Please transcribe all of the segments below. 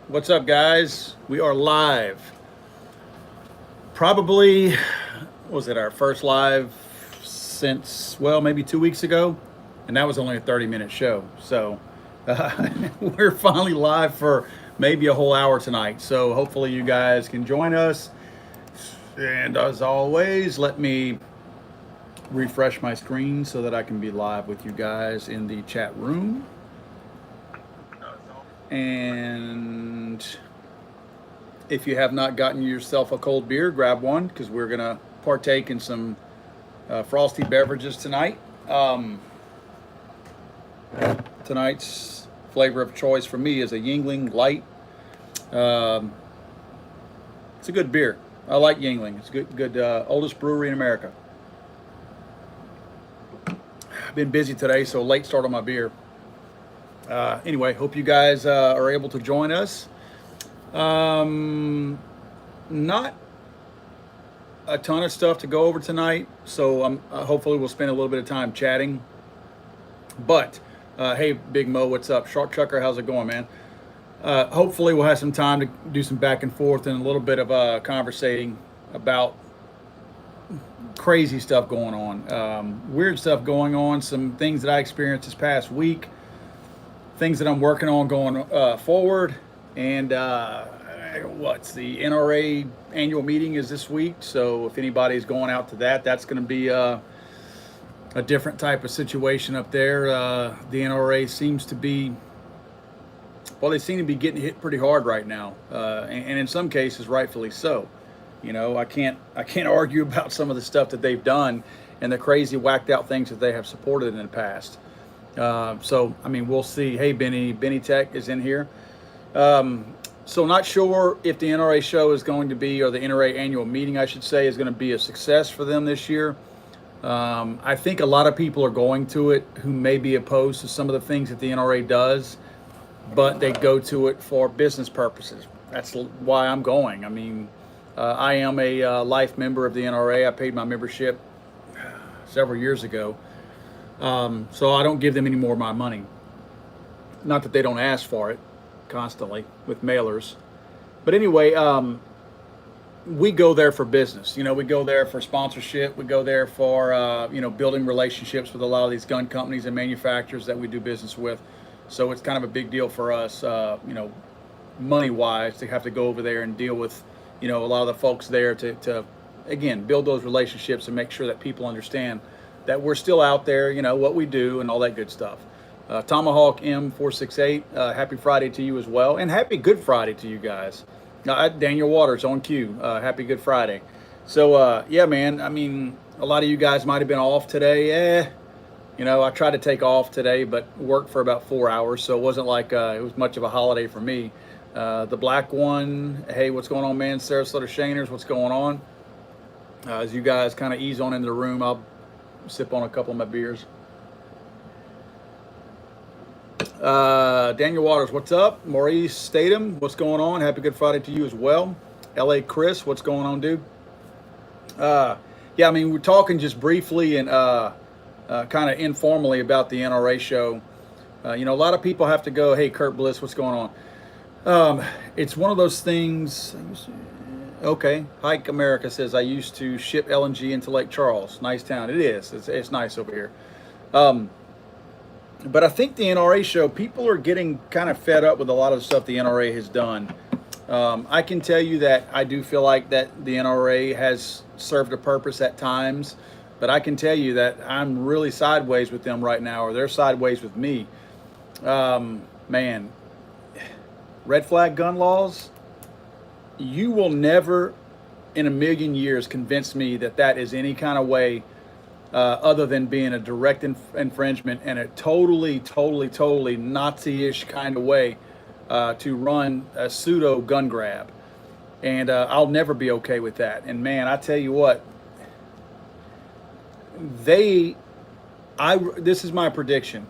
What's up, guys? We are live. Probably, was it our first live since, well, maybe 2 weeks ago? And that was only a 30-minute show. So we're finally live for maybe a whole hour tonight. So hopefully you guys can join us. And as always, let me refresh my screen so that I can be live with you guys in the chat room. And if you have not gotten yourself a cold beer, grab one because we're going to partake in some frosty beverages tonight. Tonight's flavor of choice for me is a Yingling Light. Um, it's a good beer. I like Yingling. It's good. Oldest brewery in America. I've been busy today, so late start on my beer. Anyway, hope you guys are able to join us. Not a ton of stuff to go over tonight, so hopefully we'll spend a little bit of time chatting. But hey, Big Mo, what's up? Shark Chucker, how's it going, man? Hopefully we'll have some time to do some back and forth and a little bit of conversating about crazy stuff going on, weird stuff going on, some things that I experienced this past week, things that I'm working on going forward, and what's the NRA annual meeting is this week. So if anybody's going out to that, that's going to be a different type of situation up there. The NRA seems to be, well, they seem to be getting hit pretty hard right now, and in some cases, rightfully so. You know, I can't argue about some of the stuff that they've done and the crazy whacked out things that they have supported in the past. So I mean, we'll see. Hey, Benny Tech is in here. So not sure if the NRA show is going to be, or the NRA annual meeting, I should say, is going to be a success for them this year. I think a lot of people are going to it who may be opposed to some of the things that the NRA does, but they go to it for business purposes. That's why I'm going. I mean, I am a life member of the NRA. I paid my membership several years ago. So I don't give them any more of my money. Not that they don't ask for it constantly with mailers. But anyway, we go there for business. You know, we go there for sponsorship. We go there for, building relationships with a lot of these gun companies and manufacturers that we do business with. So it's kind of a big deal for us, money-wise, to have to go over there and deal with, a lot of the folks there to again, build those relationships and make sure that people understand that we're still out there, what we do and all that good stuff. Tomahawk M468, happy Friday to you as well. And happy Good Friday to you guys. Daniel Waters on cue. Happy Good Friday. So, yeah, man, I mean, a lot of you guys might have been off today. I tried to take off today, but worked for about 4 hours. So it wasn't like it was much of a holiday for me. The black one, hey, what's going on, man? Sarasota Shaners, what's going on? As you guys kind of ease on into the room, I'll sip on a couple of my beers. Daniel Waters, what's up? Maurice Statham, what's going on? Happy Good Friday to you as well. LA Chris, what's going on, dude? Yeah, I mean, we're talking just briefly and kind of informally about the NRA show. A lot of people have to go, hey, Kurt Bliss, what's going on? It's one of those things. Okay, Hike America says, I used to ship LNG into Lake Charles. Nice town. It is. It's nice over here. But I think the NRA show, people are getting kind of fed up with a lot of the stuff the NRA has done. I can tell you that I do feel like that the NRA has served a purpose at times, but I can tell you that I'm really sideways with them right now, or they're sideways with me. Man, red flag gun laws, you will never in a million years convince me that that is any kind of way other than being a direct infringement and a totally Nazi-ish kind of way to run a pseudo gun grab. And I'll never be okay with that. And man, I tell you what, this is my prediction.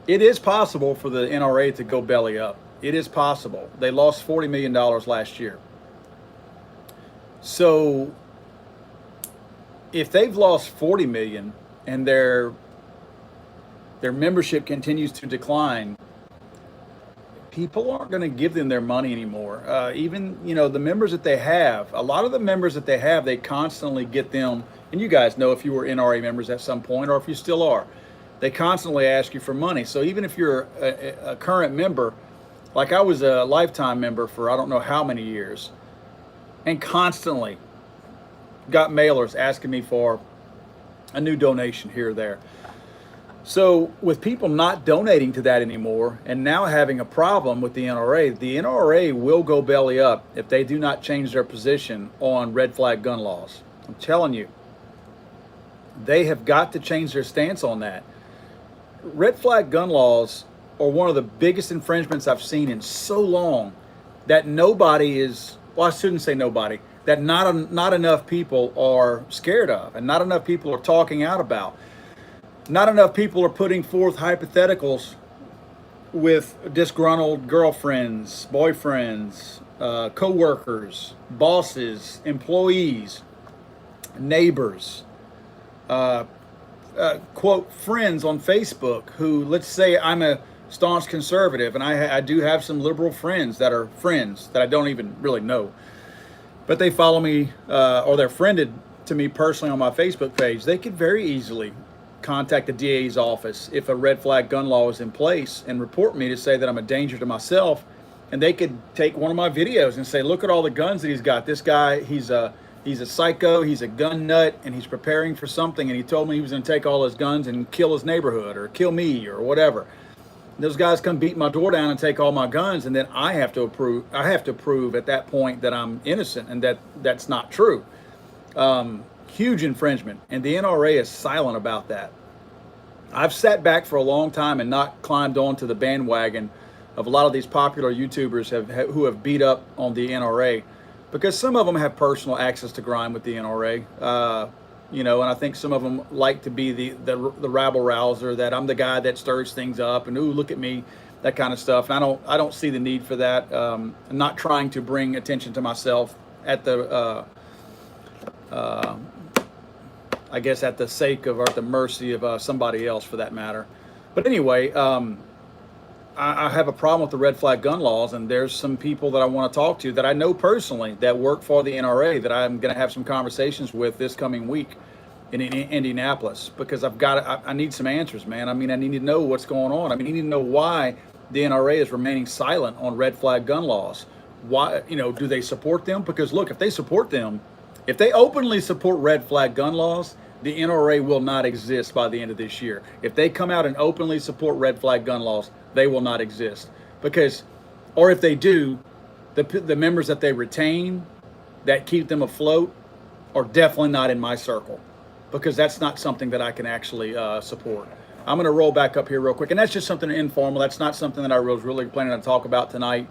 It is possible for the NRA to go belly up. It is possible. They lost $40 million last year. So if they've lost 40 million and their membership continues to decline, people aren't going to give them their money anymore. Even, the members that they have, a lot of the members that they have, they constantly get them, and you guys know if you were NRA members at some point or if you still are, they constantly ask you for money. So even if you're a current member, like I was a lifetime member for I don't know how many years, and constantly got mailers asking me for a new donation here or there. So with people not donating to that anymore and now having a problem with the NRA will go belly up if they do not change their position on red flag gun laws. I'm telling you, they have got to change their stance on that. Red flag gun laws are one of the biggest infringements I've seen in so long that nobody is, well, I shouldn't say nobody, that not enough people are scared of and not enough people are talking out about. Not enough people are putting forth hypotheticals with disgruntled girlfriends, boyfriends, co-workers, bosses, employees, neighbors, quote, friends on Facebook who, let's say I'm a staunch conservative and I do have some liberal friends that are friends that I don't even really know, but they follow me or they're friended to me personally on my Facebook page. They could very easily contact the DA's office if a red flag gun law is in place and report me to say that I'm a danger to myself. And they could take one of my videos and say, look at all the guns that he's got. This guy, he's a psycho, he's a gun nut, and he's preparing for something. And he told me he was going to take all his guns and kill his neighborhood or kill me or whatever. Those guys come beat my door down and take all my guns, and then I have to prove at that point that I'm innocent and that's not true. Huge infringement, and the NRA is silent about that. I've sat back for a long time and not climbed onto the bandwagon of a lot of these popular YouTubers who have beat up on the NRA, because some of them have personal access to grind with the NRA, and I think some of them like to be the rabble rouser, that I'm the guy that stirs things up and ooh, look at me, that kind of stuff. And I don't see the need for that. I'm not trying to bring attention to myself at the I guess at the sake of or at the mercy of somebody else for that matter. But anyway, I have a problem with the red flag gun laws, and there's some people that I want to talk to that I know personally that work for the NRA that I'm going to have some conversations with this coming week in Indianapolis, because I need some answers, man. I mean, I need to know what's going on. I mean, I need to know why the NRA is remaining silent on red flag gun laws. Why, do they support them? Because look, if they support them, if they openly support red flag gun laws, the NRA will not exist by the end of this year. If they come out and openly support red flag gun laws, they will not exist. Or if they do, the members that they retain that keep them afloat are definitely not in my circle, because that's not something that I can actually support. I'm going to roll back up here real quick, and that's just something informal. That's not something that I was really planning to talk about tonight.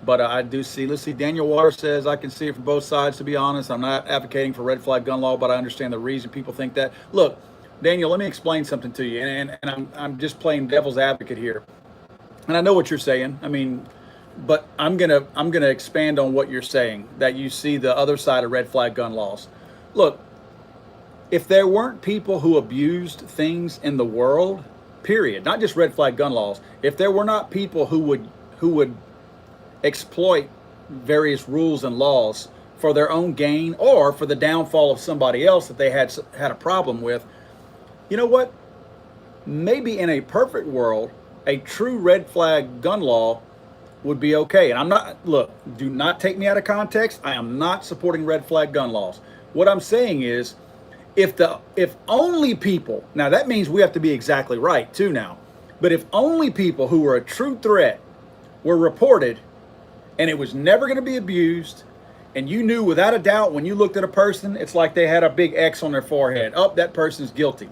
But I do see, let's see, Daniel Waters says, I can see it from both sides, to be honest. I'm not advocating for red flag gun law, but I understand the reason people think that. Look, Daniel, let me explain something to you. And I'm just playing devil's advocate here. And I know what you're saying. I mean, but I'm gonna expand on what you're saying, that you see the other side of red flag gun laws. Look, if there weren't people who abused things in the world, period, not just red flag gun laws, if there were not people who would exploit various rules and laws for their own gain or for the downfall of somebody else that they had a problem with, you know what? Maybe in a perfect world, a true red flag gun law would be okay. And do not take me out of context. I am not supporting red flag gun laws. What I'm saying is, if only people, now that means we have to be exactly right too now, but if only people who were a true threat were reported, and it was never going to be abused, and you knew without a doubt when you looked at a person, it's like they had a big X on their forehead. Oh, that person's guilty.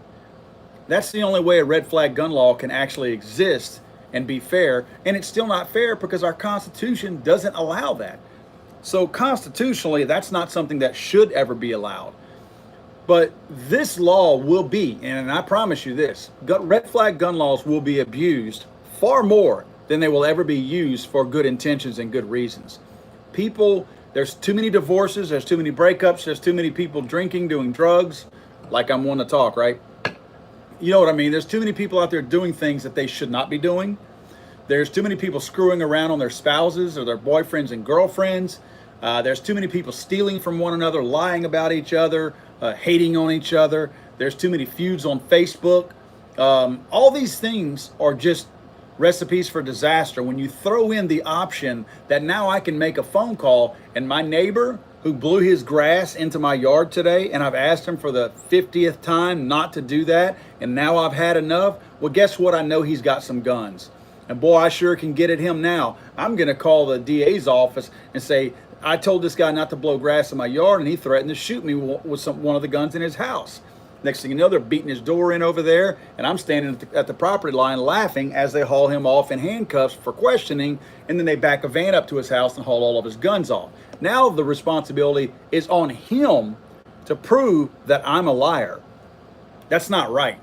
That's the only way a red flag gun law can actually exist and be fair. And it's still not fair because our Constitution doesn't allow that. So constitutionally, that's not something that should ever be allowed. But this law will be, and I promise you this, red flag gun laws will be abused far more than they will ever be used for good intentions and good reasons. There's too many divorces, there's too many breakups, there's too many people drinking, doing drugs, like I'm one to talk, right? You know what I mean? There's too many people out there doing things that they should not be doing. There's too many people screwing around on their spouses or their boyfriends and girlfriends. There's too many people stealing from one another, lying about each other, hating on each other. There's too many feuds on Facebook. All these things are just recipes for disaster. When you throw in the option that now I can make a phone call, and my neighbor who blew his grass into my yard today, and I've asked him for the 50th time not to do that, and now I've had enough, well, guess what? I know he's got some guns. And boy, I sure can get at him now. I'm going to call the DA's office and say, I told this guy not to blow grass in my yard, and he threatened to shoot me with one of the guns in his house. Next thing you know, they're beating his door in over there, and I'm standing at the property line laughing as they haul him off in handcuffs for questioning, and then they back a van up to his house and haul all of his guns off. Now the responsibility is on him to prove that I'm a liar. That's not right.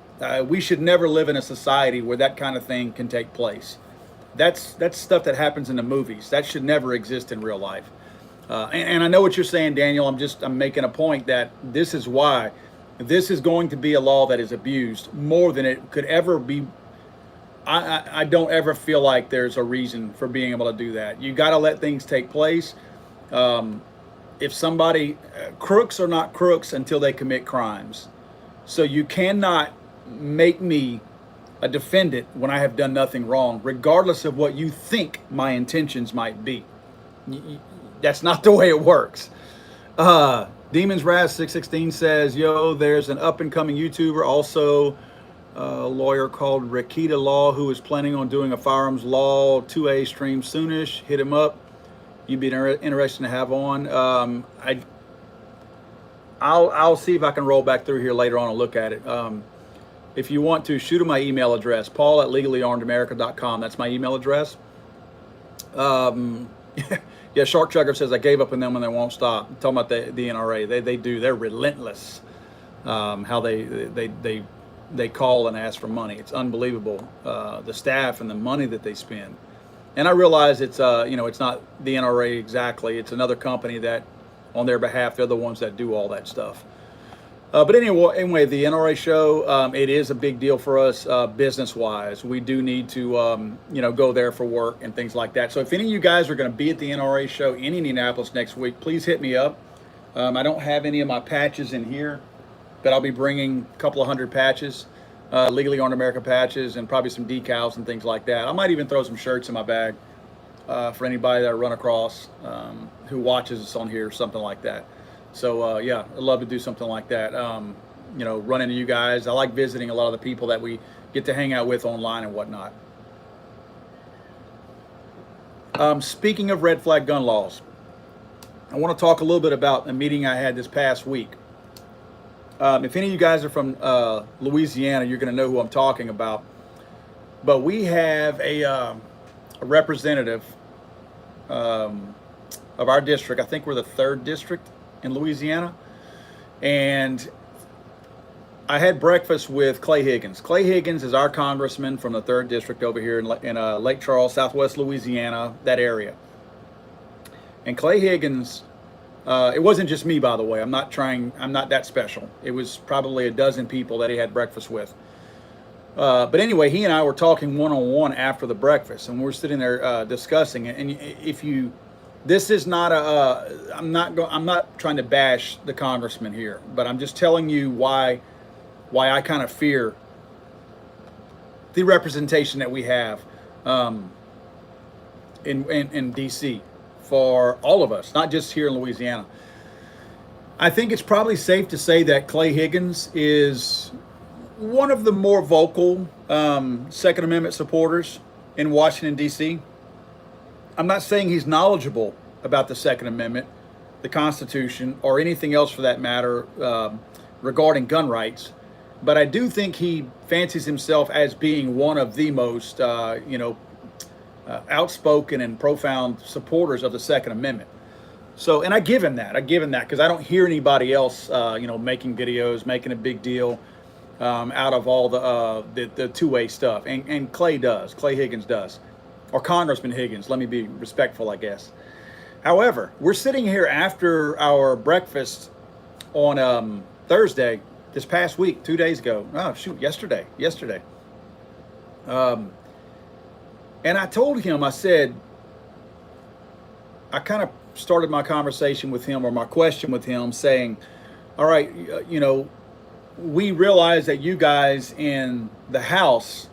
We should never live in a society where that kind of thing can take place. That's stuff that happens in the movies. That should never exist in real life. And I know what you're saying, Daniel. I'm making a point that this is why this is going to be a law that is abused more than it could ever be. I don't ever feel like there's a reason for being able to do that. You got to let things take place. If somebody, crooks are not crooks until they commit crimes. So you cannot make me a defendant when I have done nothing wrong, regardless of what you think my intentions might be. That's not the way it works. Demons Raz 616 says, yo, there's an up-and-coming YouTuber, also a lawyer called Rakita Law, who is planning on doing a firearms law 2A stream soonish. Hit him up. You'd be interesting to have on. I'll see if I can roll back through here later on and look at it. If you want to, shoot him my email address, paul@legallyarmedamerica.com. That's my email address. Yeah, Shark Chugger says, I gave up on them and they won't stop. I'm talking about the NRA. They do. They're relentless. How they call and ask for money. It's unbelievable. The staff and the money that they spend. And I realize it's it's not the NRA exactly. It's another company that, on their behalf, they're the ones that do all that stuff. But anyway, the NRA show, it is a big deal for us business-wise. We do need to, go there for work and things like that. So if any of you guys are going to be at the NRA show in Indianapolis next week, please hit me up. I don't have any of my patches in here, but I'll be bringing a couple of hundred patches, Legally Armed America patches, and probably some decals and things like that. I might even throw some shirts in my bag for anybody that I run across who watches us on here or something like that. So yeah, I'd love to do something like that. Run into you guys. I like visiting a lot of the people that we get to hang out with online and whatnot. Speaking of red flag gun laws, I want to talk a little bit about a meeting I had this past week. If any of you guys are from Louisiana, you're going to know who I'm talking about. But we have a representative of our district. I think we're the 3rd district in Louisiana, and I had breakfast with Clay Higgins. Clay Higgins is our congressman from the 3rd district over here in Lake Charles, Southwest Louisiana, that area. And Clay Higgins, it wasn't just me, by the way. I'm not that special. It was probably a dozen people that he had breakfast with. But anyway, he and I were talking one-on-one after the breakfast, and we're sitting there discussing it. And this is not I'm not trying to bash the congressman here, but I'm just telling you why I kind of fear the representation that we have in DC for all of us, not just here in Louisiana. I think it's probably safe to say that Clay Higgins is one of the more vocal Second Amendment supporters in Washington, D.C. I'm not saying he's knowledgeable about the Second Amendment, the Constitution, or anything else for that matter regarding gun rights, but I do think he fancies himself as being one of the most, outspoken and profound supporters of the Second Amendment. So, and I give him that because I don't hear anybody else, making videos, making a big deal out of all the two-way stuff, and Clay Higgins does. Or Congressman Higgins, let me be respectful, I guess. However, we're sitting here after our breakfast on Thursday, this past week, 2 days ago. Oh, shoot, yesterday. And I told him, I said, I kind of started my conversation with him, or my question with him, saying, all right, we realize that you guys in the House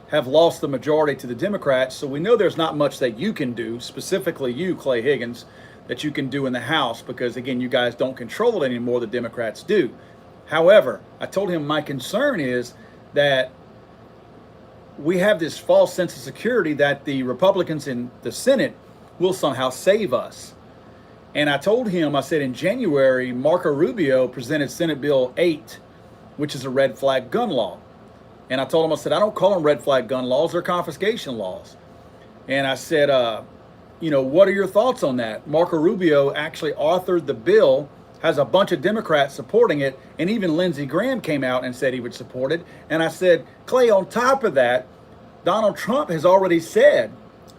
have lost the majority to the Democrats, so we know there's not much that you can do, specifically you, Clay Higgins, that you can do in the House, because again, you guys don't control it anymore, the Democrats do. However, I told him my concern is that we have this false sense of security that the Republicans in the Senate will somehow save us. And I told him, I said, in January, Marco Rubio presented Senate Bill 8, which is a red flag gun law. And I told him, I said, I don't call them red flag gun laws, they're confiscation laws. And I said, what are your thoughts on that? Marco Rubio actually authored the bill, has a bunch of Democrats supporting it, and even Lindsey Graham came out and said he would support it. And I said, Clay, on top of that, Donald Trump has already said,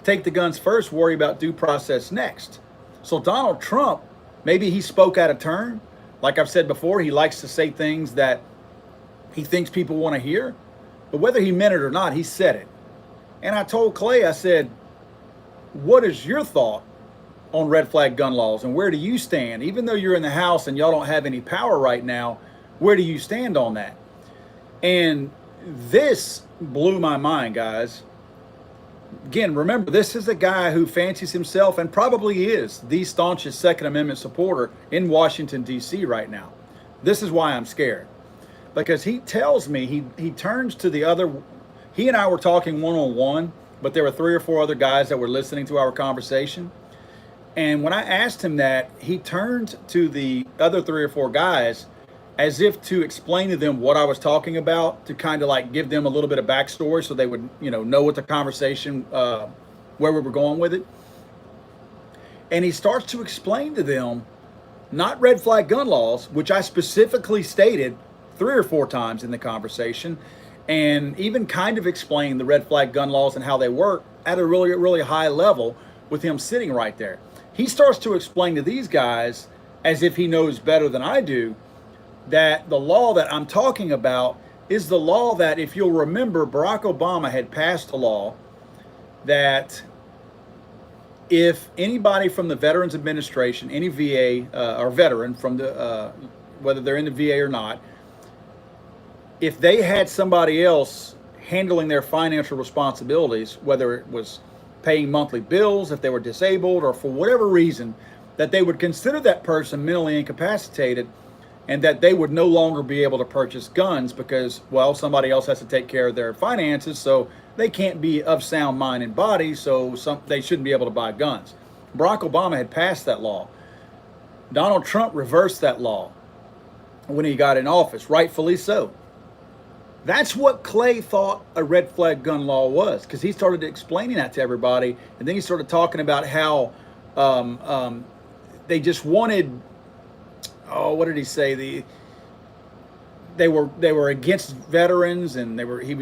take the guns first, worry about due process next. So Donald Trump, maybe he spoke out of turn. Like I've said before, he likes to say things that he thinks people want to hear. But whether he meant it or not, he said it. And I told Clay, I said, what is your thought on red flag gun laws, and where do you stand? Even though you're in the House and y'all don't have any power right now, where do you stand on that? And this blew my mind, guys. Again, remember, this is a guy who fancies himself, and probably is, the staunchest Second Amendment supporter in Washington, D.C. right now. This is why I'm scared. Because he tells me, he turns to the other, he and I were talking one-on-one, but there were 3 or 4 other guys that were listening to our conversation. And when I asked him that, he turned to the other 3 or 4 guys as if to explain to them what I was talking about, to kind of like give them a little bit of backstory so they would, know what the conversation, where we were going with it. And he starts to explain to them, not red flag gun laws, which I specifically stated 3 or 4 times in the conversation, and even kind of explain the red flag gun laws and how they work at a really, really high level with him sitting right there. He starts to explain to these guys, as if he knows better than I do, that the law that I'm talking about is the law that, if you'll remember, Barack Obama had passed a law that if anybody from the Veterans Administration, any VA or veteran from the, whether they're in the VA or not, if they had somebody else handling their financial responsibilities, whether it was paying monthly bills, if they were disabled, or for whatever reason, that they would consider that person mentally incapacitated, and that they would no longer be able to purchase guns because, well, somebody else has to take care of their finances, so they can't be of sound mind and body, so they shouldn't be able to buy guns. Barack Obama had passed that law. Donald Trump reversed that law when he got in office, rightfully so. That's what Clay thought a red flag gun law was, because he started explaining that to everybody, and then he started talking about how they just wanted, what did he say? They were against veterans, and he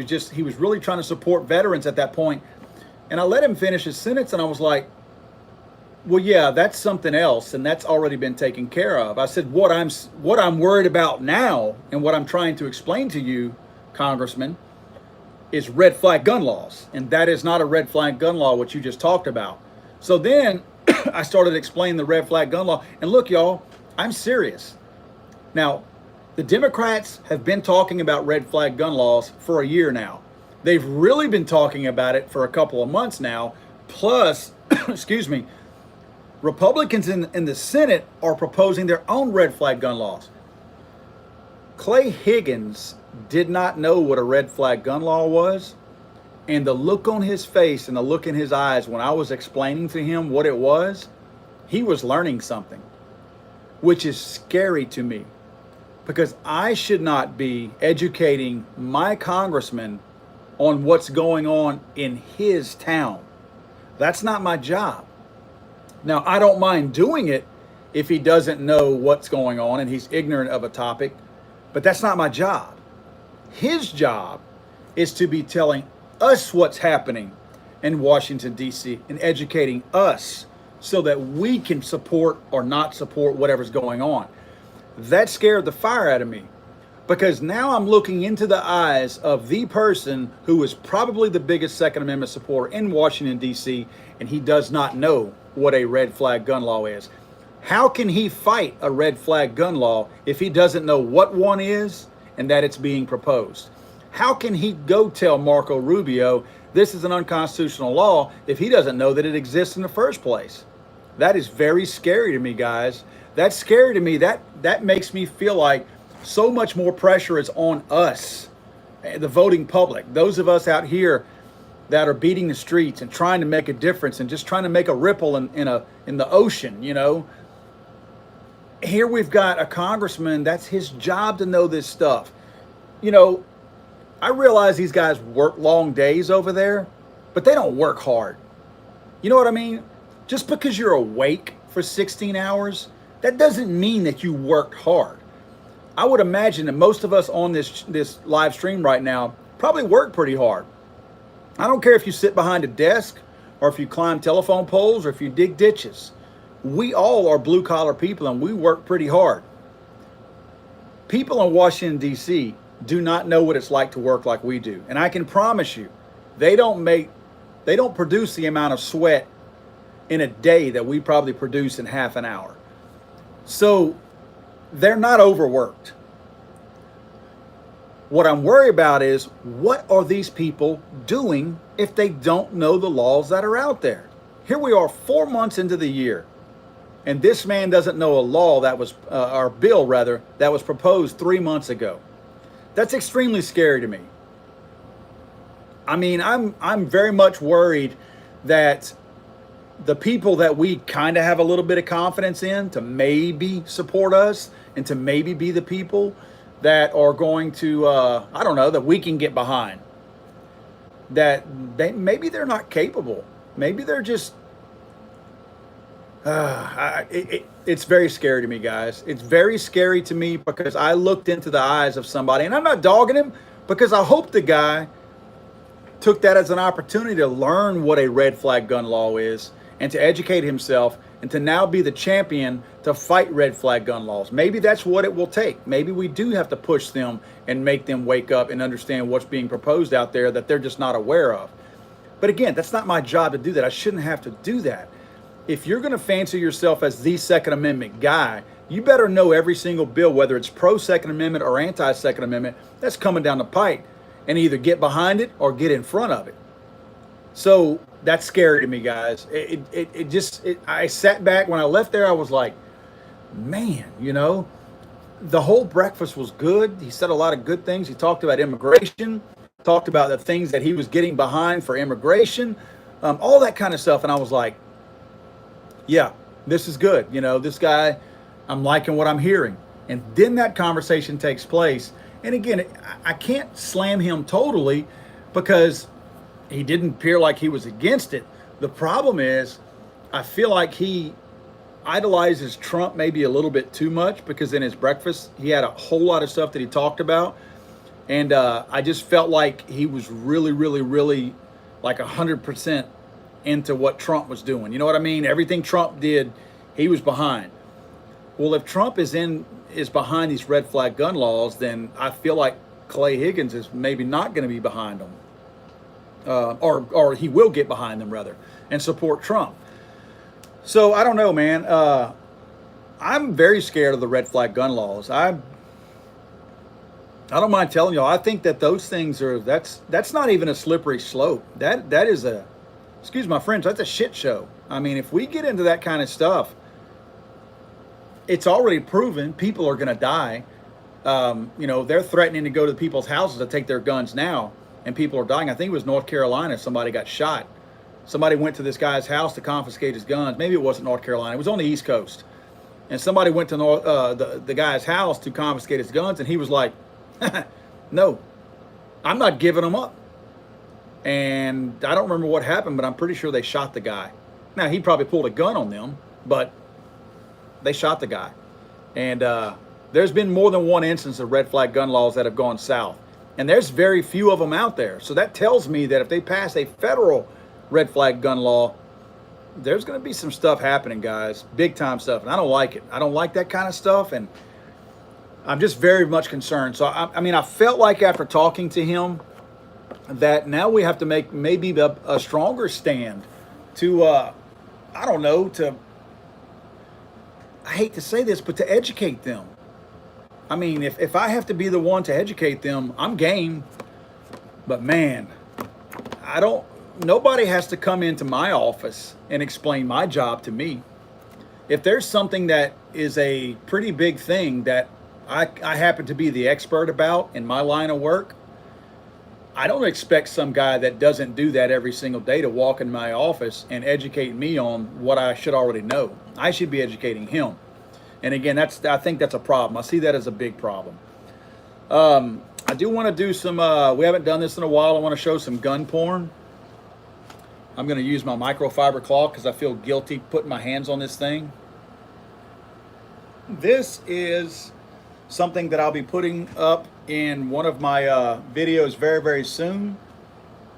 was really trying to support veterans at that point. And I let him finish his sentence, and I was like, well, yeah, that's something else, and that's already been taken care of. I said, what I'm worried about now, and what I'm trying to explain to you, Congressman, is red flag gun laws, and that is not a red flag gun law, what you just talked about. So then I started explaining the red flag gun law, and look, y'all, I'm serious. Now, the Democrats have been talking about red flag gun laws for a year now. They've really been talking about it for a couple of months now. Plus, excuse me, Republicans in the Senate are proposing their own red flag gun laws. Clay Higgins did not know what a red flag gun law was, and the look on his face and the look in his eyes when I was explaining to him what it was, he was learning something, which is scary to me, because I should not be educating my congressman on what's going on in his town. That's not my job. Now, I don't mind doing it if he doesn't know what's going on and he's ignorant of a topic, but that's not my job. His job is to be telling us what's happening in Washington, D.C., and educating us so that we can support or not support whatever's going on. That scared the fire out of me. Because now I'm looking into the eyes of the person who is probably the biggest Second Amendment supporter in Washington, D.C., and he does not know what a red flag gun law is. How can he fight a red flag gun law if he doesn't know what one is and that it's being proposed? How can he go tell Marco Rubio this is an unconstitutional law if he doesn't know that it exists in the first place? That is very scary to me, guys. That's scary to me. That makes me feel like so much more pressure is on us, the voting public, those of us out here that are beating the streets and trying to make a difference and just trying to make a ripple in the ocean, you know. Here we've got a congressman, that's his job to know this stuff. You know, I realize these guys work long days over there, but they don't work hard. You know what I mean? Just because you're awake for 16 hours, that doesn't mean that you worked hard. I would imagine that most of us on this live stream right now probably work pretty hard. I don't care if you sit behind a desk or if you climb telephone poles or if you dig ditches. We all are blue collar people and we work pretty hard. People in Washington, D.C. do not know what it's like to work like we do. And I can promise you, they don't produce the amount of sweat in a day that we probably produce in half an hour. So they're not overworked. What I'm worried about is, what are these people doing if they don't know the laws that are out there? Here we are 4 months into the year, and this man doesn't know a law that was, or bill rather, that was proposed 3 months ago. That's extremely scary to me. I mean, I'm very much worried that the people that we kind of have a little bit of confidence in to maybe support us and to maybe be the people that are going to, I don't know, that we can get behind. That maybe they're not capable. Maybe they're just, it's very scary to me, guys. It's very scary to me because I looked into the eyes of somebody, and I'm not dogging him because I hope the guy took that as an opportunity to learn what a red flag gun law is and to educate himself and to now be the champion to fight red flag gun laws. Maybe that's what it will take. Maybe we do have to push them and make them wake up and understand what's being proposed out there that they're just not aware of. But again, that's not my job to do that. I shouldn't have to do that. If you're going to fancy yourself as the Second Amendment guy, you better know every single bill, whether it's pro-Second Amendment or anti-Second Amendment, that's coming down the pipe, and either get behind it or get in front of it. So that's scary to me, guys. I sat back when I left there. I was like, man, you know, the whole breakfast was good. He said a lot of good things. He talked about immigration, talked about the things that he was getting behind for immigration, all that kind of stuff. And I was like, yeah, this is good. You know, this guy, I'm liking what I'm hearing. And then that conversation takes place. And again, I can't slam him totally because he didn't appear like he was against it. The problem is, I feel like he idolizes Trump maybe a little bit too much because in his breakfast, he had a whole lot of stuff that he talked about. And I just felt like he was really, really, really like 100% into what Trump was doing. You know what I mean? Everything Trump did, he was behind. Well, if Trump is behind these red flag gun laws, then I feel like Clay Higgins is maybe not going to be behind them. Or he will get behind them rather and support Trump. So I don't know, man. I'm very scared of the red flag gun laws. I don't mind telling y'all, I think that those things that's not even a slippery slope. That is excuse my French, that's a shit show. I mean, if we get into that kind of stuff, it's already proven people are going to die. You know, they're threatening to go to people's houses to take their guns now, and people are dying. I think it was North Carolina. Somebody got shot. Somebody went to this guy's house to confiscate his guns. Maybe it wasn't North Carolina. It was on the East Coast. And somebody went to the guy's house to confiscate his guns, and he was like, no, I'm not giving them up. And I don't remember what happened, but I'm pretty sure they shot the guy. Now, he probably pulled a gun on them, but they shot the guy. And there's been more than one instance of red flag gun laws that have gone south. And there's very few of them out there. So that tells me that if they pass a federal red flag gun law, there's going to be some stuff happening, guys. Big time stuff. And I don't like it. I don't like that kind of stuff. And I'm just very much concerned. So, I mean, I felt like after talking to him that now we have to make maybe a stronger stand to, I don't know, to, I hate to say this, but to educate them. I mean, if I have to be the one to educate them, I'm game. But man, nobody has to come into my office and explain my job to me. If there's something that is a pretty big thing that I happen to be the expert about in my line of work, I don't expect some guy that doesn't do that every single day to walk in my office and educate me on what I should already know. I should be educating him. And again, I think that's a problem. I see that as a big problem. I do want to do some, we haven't done this in a while. I want to show some gun porn. I'm going to use my microfiber cloth because I feel guilty putting my hands on this thing. This is something that I'll be putting up in one of my videos very, very soon.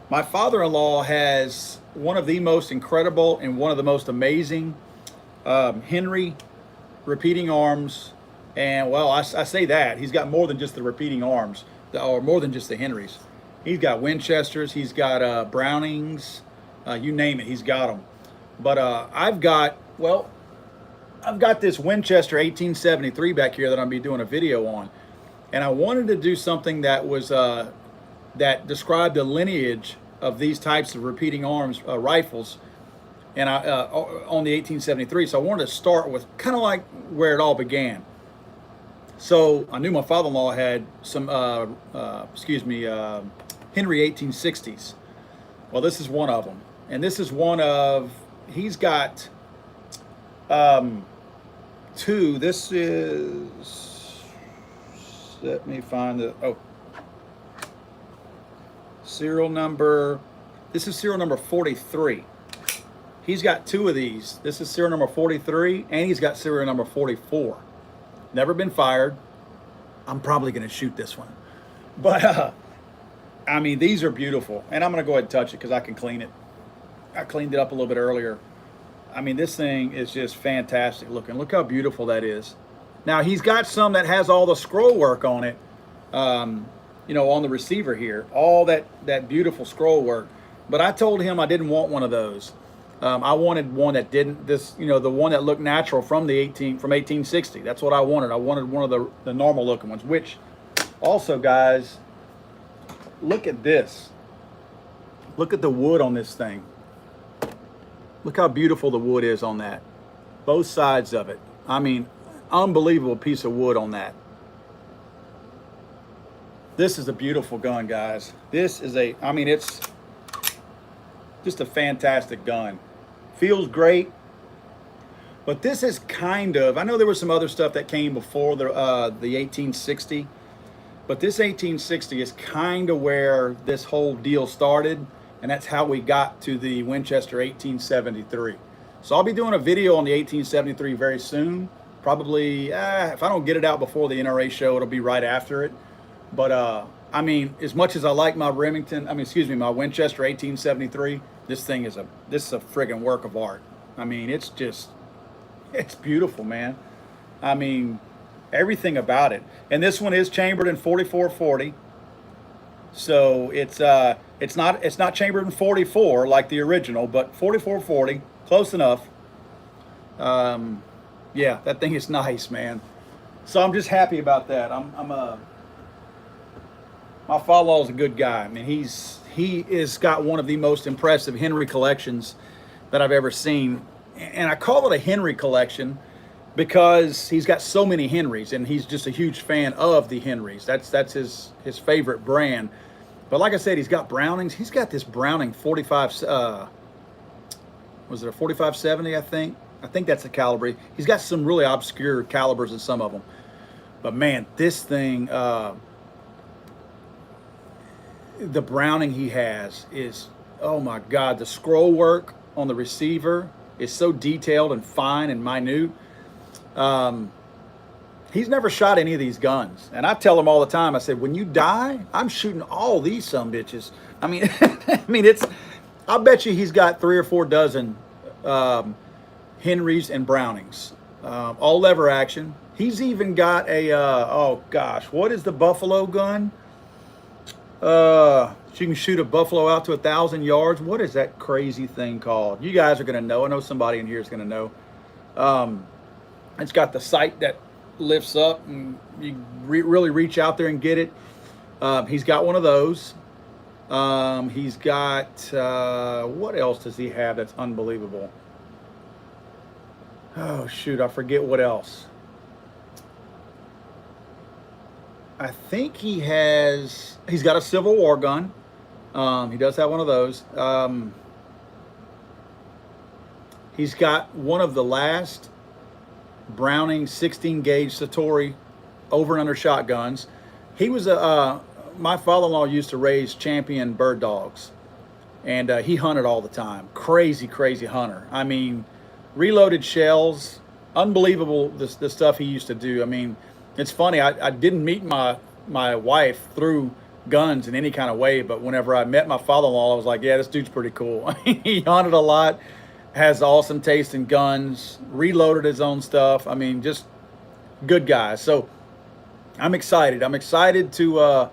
My father-in-law has one of the most incredible and one of the most amazing Henry repeating arms. And well, I say that he's got more than just the repeating arms, or more than just the Henrys. He's got Winchesters, he's got Brownings, you name it, he's got them. But I've got this Winchester 1873 back here that I'll be doing a video on. And I wanted to do something that was that described the lineage of these types of repeating arms rifles, and on the 1873. So I wanted to start with kind of like where it all began. So I knew my father-in-law had some, Henry 1860s. Well, this is one of them, and this is one of, he's got two. This is, let me find the, serial number. This is serial number 43. He's got two of these. This is serial number 43, and he's got serial number 44. Never been fired. I'm probably going to shoot this one. But, I mean, these are beautiful. And I'm going to go ahead and touch it because I can clean it. I cleaned it up a little bit earlier. I mean, this thing is just fantastic looking. Look how beautiful that is. Now, he's got some that has all the scroll work on it, you know, on the receiver here. All that beautiful scroll work. But I told him I didn't want one of those. I wanted one that didn't, the one that looked natural from 1860. That's what I wanted. I wanted one of the normal looking ones, which also, guys, look at this. Look at the wood on this thing. Look how beautiful the wood is on that. Both sides of it. I mean, unbelievable piece of wood on that. This is a beautiful gun, guys. This is it's just a fantastic gun. Feels great. But this is kind of, I know there was some other stuff that came before the 1860, but this 1860 is kind of where this whole deal started, and that's how we got to the Winchester 1873. So I'll be doing a video on the 1873 very soon. Probably, if I don't get it out before the NRA show, it'll be right after it. But I mean, as much as I like my my Winchester 1873, this is a friggin' work of art. I mean, it's beautiful, man. I mean, everything about it. And this one is chambered in 4440. So it's not chambered in 44 like the original, but 4440, close enough. Yeah, that thing is nice, man. So I'm just happy about that. My father-in-law is a good guy. I mean, he is got one of the most impressive Henry collections that I've ever seen. And I call it a Henry collection because he's got so many Henrys, and he's just a huge fan of the Henrys. That's his favorite brand. But like I said, he's got Brownings. He's got this Browning 45, was it a 4570, I think? I think that's the caliber. He's got some really obscure calibers in some of them. But man, this thing, the Browning he has is, oh my God, the scroll work on the receiver is so detailed and fine and minute. He's never shot any of these guns. And I tell him all the time, I said, when you die, I'm shooting all these sumbitches. I mean, I bet you he's got 3 or 4 dozen Henrys and Brownings. all lever action. He's even got a, oh gosh, what is the buffalo gun? You can shoot a buffalo out to 1,000 yards. What is that crazy thing called? You guys are going to know. I know somebody in here is going to know. It's got the sight that lifts up and you really reach out there and get it. He's got one of those. He's got, what else does he have that's unbelievable? Oh, shoot, I forget what else. I think he's got a Civil War gun. He does have one of those. He's got one of the last Browning 16 gauge Satori over and under shotguns. He was my father-in-law used to raise champion bird dogs, and he hunted all the time. Crazy hunter. I mean, reloaded shells, unbelievable the stuff he used to do. I mean, it's funny, I didn't meet my wife through guns in any kind of way, but whenever I met my father-in-law, I was like, yeah, this dude's pretty cool. I mean, he hunted a lot, has awesome taste in guns, reloaded his own stuff. I mean, just good guy. So I'm excited. I'm excited to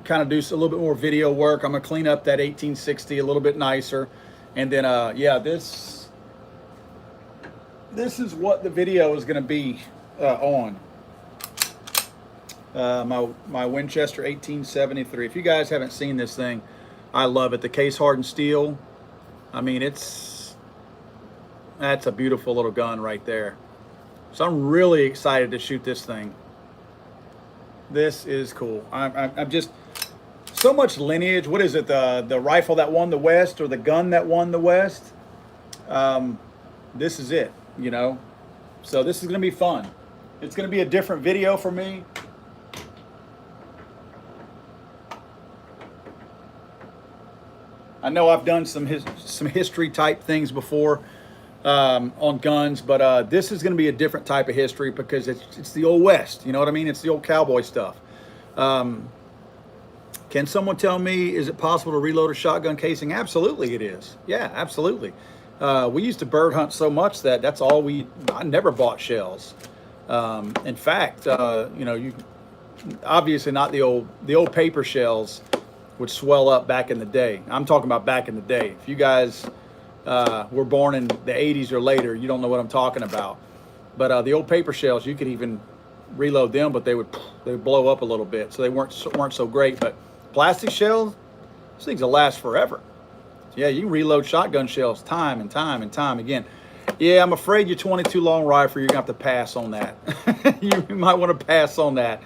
kind of do a little bit more video work. I'm gonna clean up that 1860 a little bit nicer, and then yeah, this is what the video is gonna be on. My Winchester 1873. If you guys haven't seen this thing, I love it. The case hardened steel. I mean, that's a beautiful little gun right there. So I'm really excited to shoot this thing. This is cool. I'm just so much lineage. What is it? The rifle that won the West, or the gun that won the West? This is it, you know. So this is gonna be fun. It's gonna be a different video for me. I know I've done some history type things before on guns, but this is going to be a different type of history because it's the old West. You know what I mean? It's the old cowboy stuff. Can someone tell me, is it possible to reload a shotgun casing? Absolutely, it is. Yeah, absolutely. We used to bird hunt so much that's all I never bought shells. In fact, you know, you obviously not the old paper shells would swell up back in the day. I'm talking about back in the day. If you guys were born in the 80s or later, you don't know what I'm talking about. But the old paper shells, you could even reload them, but they would blow up a little bit, so they weren't so great. But plastic shells, these things will last forever. So yeah, you can reload shotgun shells time and time and time again. Yeah, I'm afraid your 22 long rifle, you're gonna have to pass on that. You might want to pass on that.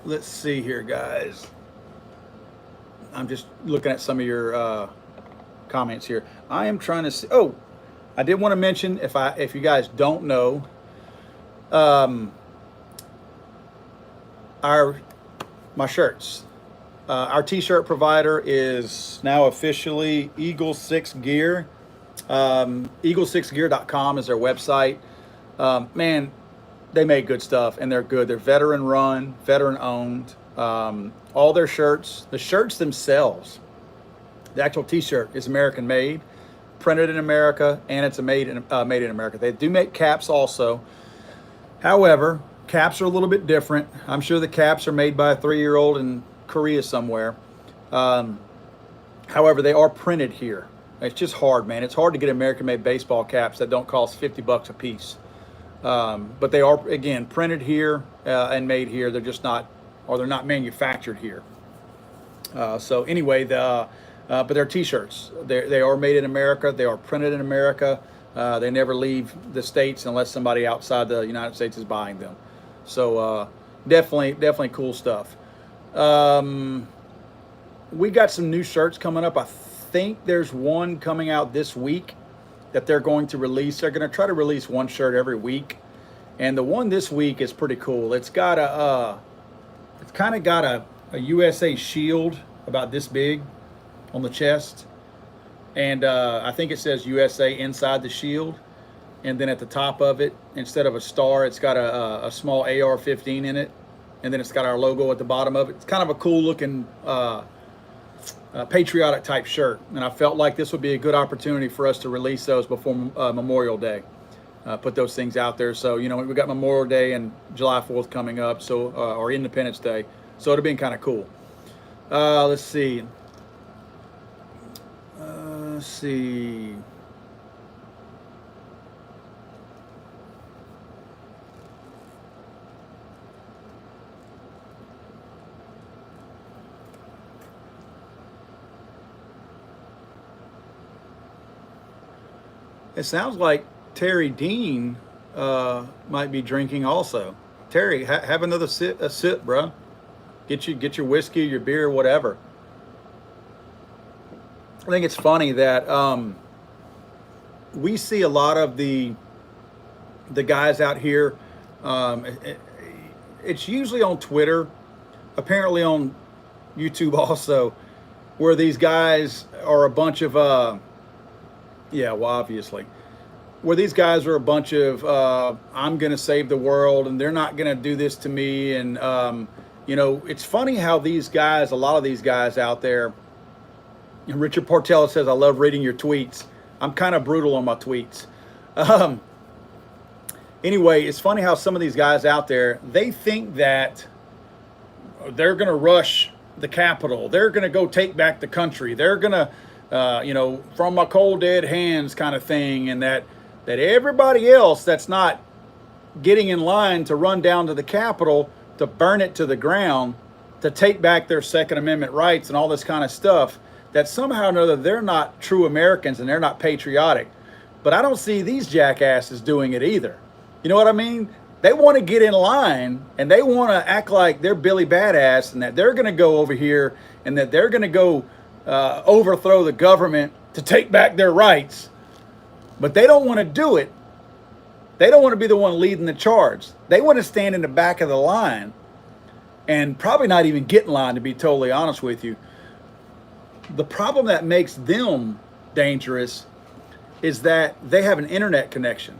Let's see here, guys. I'm just looking at some of your comments here. I am trying to see. Oh, I did want to mention, if you guys don't know, my shirts. Our t-shirt provider is now officially Eagle 6 Gear. Eagle6gear.com is their website. Man, they make good stuff, and they're good. They're veteran run, veteran owned. All their shirts, the shirts themselves, the actual t-shirt is American made, printed in America, and it's made in America. They do make caps also. However, caps are a little bit different. I'm sure the caps are made by a 3-year-old in Korea somewhere. However, they are printed here. It's just hard, man. It's hard to get American made baseball caps that don't cost $50 a piece. But they are, again, printed here and made here. They're just not, or they're not manufactured here. So anyway, but they're t-shirts. They are made in America. They are printed in America. They never leave the States unless somebody outside the United States is buying them. So definitely cool stuff. We got some new shirts coming up. I think there's one coming out this week that they're going to release. They're going to try to release one shirt every week, and the one this week is pretty cool. It's got it's kind of got a USA shield about this big on the chest, and I think it says USA inside the shield, and then at the top of it, instead of a star, it's got a small AR-15 in it, and then it's got our logo at the bottom of it. It's kind of a cool looking patriotic type shirt, and I felt like this would be a good opportunity for us to release those before Memorial Day. Put those things out there. So we got Memorial Day and July 4th coming up, so or Independence Day. So it'd been kind of cool. Let's see. Let's see. It sounds like Terry Dean might be drinking also. Terry, have another sip, bro. Get your whiskey, your beer, whatever. I think it's funny that we see a lot of the guys out here. It's usually on Twitter, apparently on YouTube also, where these guys are a bunch of yeah, well, obviously, where these guys are a bunch of I'm going to save the world and they're not going to do this to me. And it's funny how these guys, a lot of these guys out there, and Richard Portella says, I love reading your tweets. I'm kind of brutal on my tweets. Anyway, it's funny how some of these guys out there, they think that they're going to rush the Capitol. They're going to go take back the country. They're going to, from my cold dead hands kind of thing. And that everybody else that's not getting in line to run down to the Capitol, to burn it to the ground, to take back their Second Amendment rights and all this kind of stuff, that somehow or another they're not true Americans and they're not patriotic. But I don't see these jackasses doing it either. You know what I mean? They want to get in line and they want to act like they're Billy Badass and that they're going to go over here and that they're going to go overthrow the government to take back their rights. But they don't want to do it. They don't want to be the one leading the charge. They want to stand in the back of the line and probably not even get in line, to be totally honest with you. The problem that makes them dangerous is that they have an internet connection,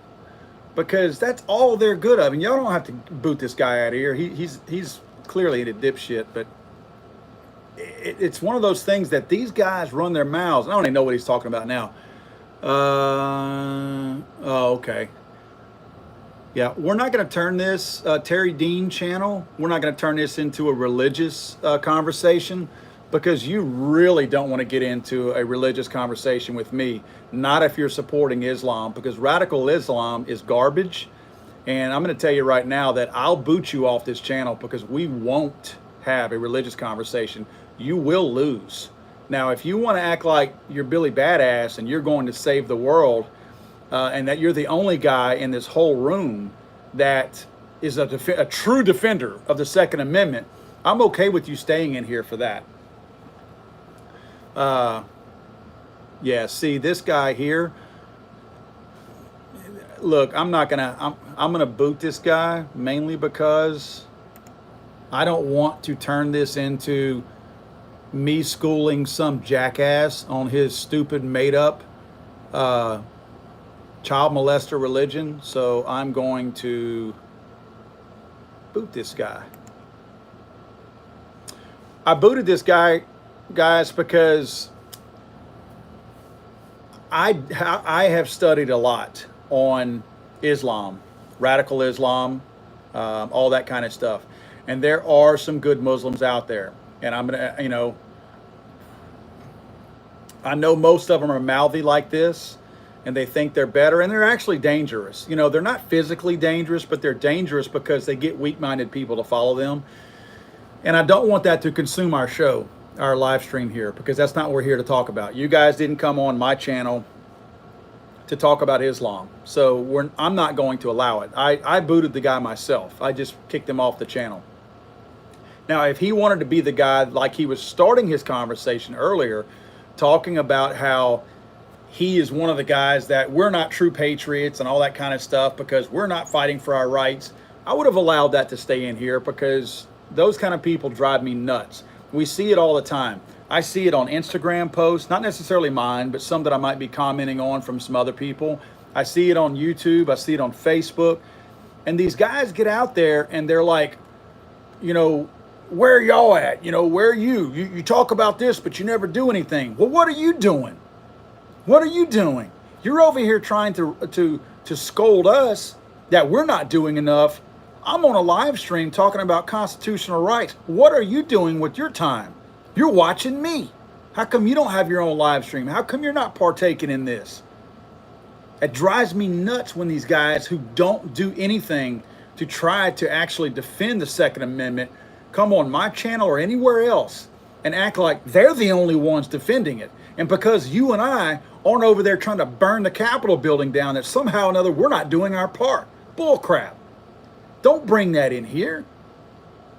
because that's all they're good of. And y'all don't have to boot this guy out of here. He's clearly a dipshit, but it's one of those things that these guys run their mouths. I don't even know what he's talking about now. Oh, okay. Yeah, we're not going to turn this Terry Dean channel, we're not going to turn this into a religious conversation, because you really don't want to get into a religious conversation with me. Not if you're supporting Islam, because radical Islam is garbage. And I'm going to tell you right now that I'll boot you off this channel, because we won't have a religious conversation. You will lose. Now, if you want to act like you're Billy Badass and you're going to save the world, and that you're the only guy in this whole room that is a true defender of the Second Amendment, I'm okay with you staying in here for that. Yeah, see this guy here. Look, I'm gonna boot this guy mainly because I don't want to turn this into me schooling some jackass on his stupid made up child molester religion. So I'm going to boot this guy. I booted this guy, guys, because I have studied a lot on Islam, radical Islam, all that kind of stuff. And there are some good Muslims out there. And I'm going to, I know most of them are mouthy like this, and they think they're better, and they're actually dangerous. They're not physically dangerous, but they're dangerous because they get weak-minded people to follow them. And I don't want that to consume our show, our live stream here, because that's not what we're here to talk about. You guys didn't come on my channel to talk about Islam, so I'm not going to allow it. I booted the guy myself. I just kicked him off the channel. Now, if he wanted to be the guy, like he was starting his conversation earlier, talking about how he is one of the guys that we're not true patriots and all that kind of stuff because we're not fighting for our rights, I would have allowed that to stay in here, because those kind of people drive me nuts. We see it all the time. I see it on Instagram posts, not necessarily mine, but some that I might be commenting on from some other people. I see it on YouTube. I see it on Facebook. And these guys get out there and they're like, where are y'all at? You know, where are you? You talk about this, but you never do anything. Well, what are you doing? What are you doing? You're over here trying to scold us that we're not doing enough. I'm on a live stream talking about constitutional rights. What are you doing with your time? You're watching me. How come you don't have your own live stream? How come you're not partaking in this? It drives me nuts when these guys who don't do anything to try to actually defend the Second Amendment come on my channel or anywhere else and act like they're the only ones defending it. And because you and I aren't over there trying to burn the Capitol building down, that somehow or another we're not doing our part. Bull crap. Don't bring that in here.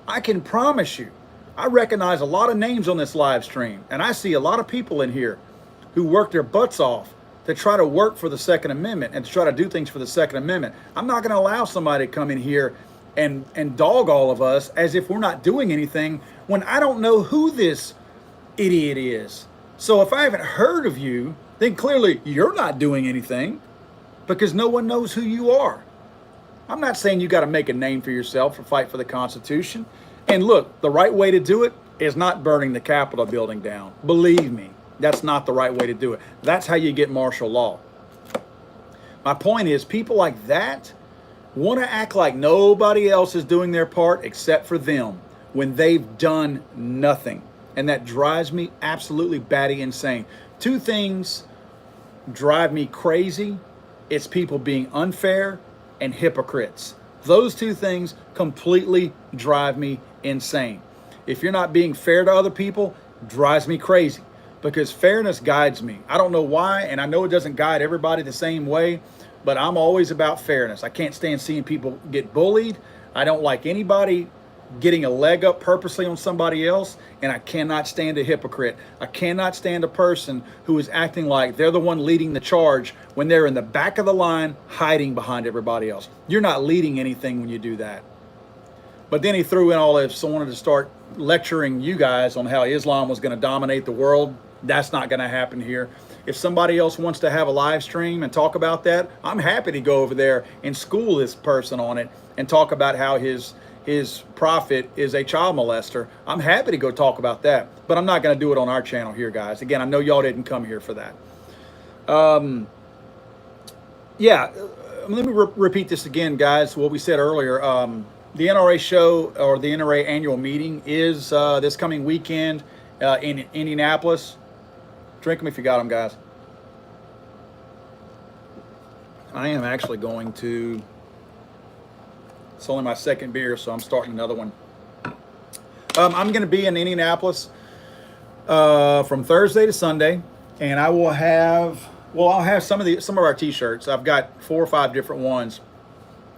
I can promise you, I recognize a lot of names on this live stream, and I see a lot of people in here who work their butts off to try to work for the Second Amendment and to try to do things for the Second Amendment. I'm not going to allow somebody to come in here and dog all of us as if we're not doing anything when I don't know who this idiot is. So if I haven't heard of you, then clearly you're not doing anything because no one knows who you are. I'm not saying you got to make a name for yourself or fight for the Constitution. And look, the right way to do it is not burning the Capitol building down. Believe me, that's not the right way to do it. That's how you get martial law. My point is, people like that want to act like nobody else is doing their part except for them when they've done nothing. And that drives me absolutely batty insane. Two things drive me crazy. It's people being unfair and hypocrites. Those two things completely drive me insane. If you're not being fair to other people, drives me crazy because fairness guides me. I don't know why, and I know it doesn't guide everybody the same way, but I'm always about fairness. I can't stand seeing people get bullied. I don't like anybody getting a leg up purposely on somebody else, and I cannot stand a hypocrite. I cannot stand a person who is acting like they're the one leading the charge when they're in the back of the line hiding behind everybody else. You're not leading anything when you do that. But then he threw in all this, so wanted to start lecturing you guys on how Islam was going to dominate the world. That's not going to happen here. If somebody else wants to have a live stream and talk about that, I'm happy to go over there and school this person on it and talk about how his prophet is a child molester. I'm happy to go talk about that, but I'm not going to do it on our channel here, guys. Again, I know y'all didn't come here for that. Yeah, let me repeat this again, guys. What we said earlier, the NRA show or the NRA annual meeting is this coming weekend in Indianapolis. Drink them if you got them, guys. I am actually going to... It's only my second beer, so I'm starting another one. I'm going to be in Indianapolis from Thursday to Sunday, and I will have, I'll have some of our T-shirts. I've got 4 or 5 different ones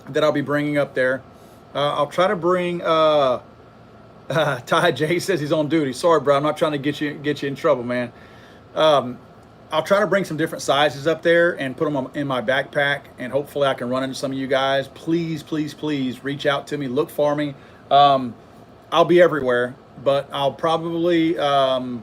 that I'll be bringing up there. I'll try to bring. Ty J says he's on duty. Sorry, bro. I'm not trying to get you in trouble, man. I'll try to bring some different sizes up there and put them in my backpack, and hopefully I can run into some of you guys. Please, please, please reach out to me. Look for me. I'll be everywhere, but I'll probably I'll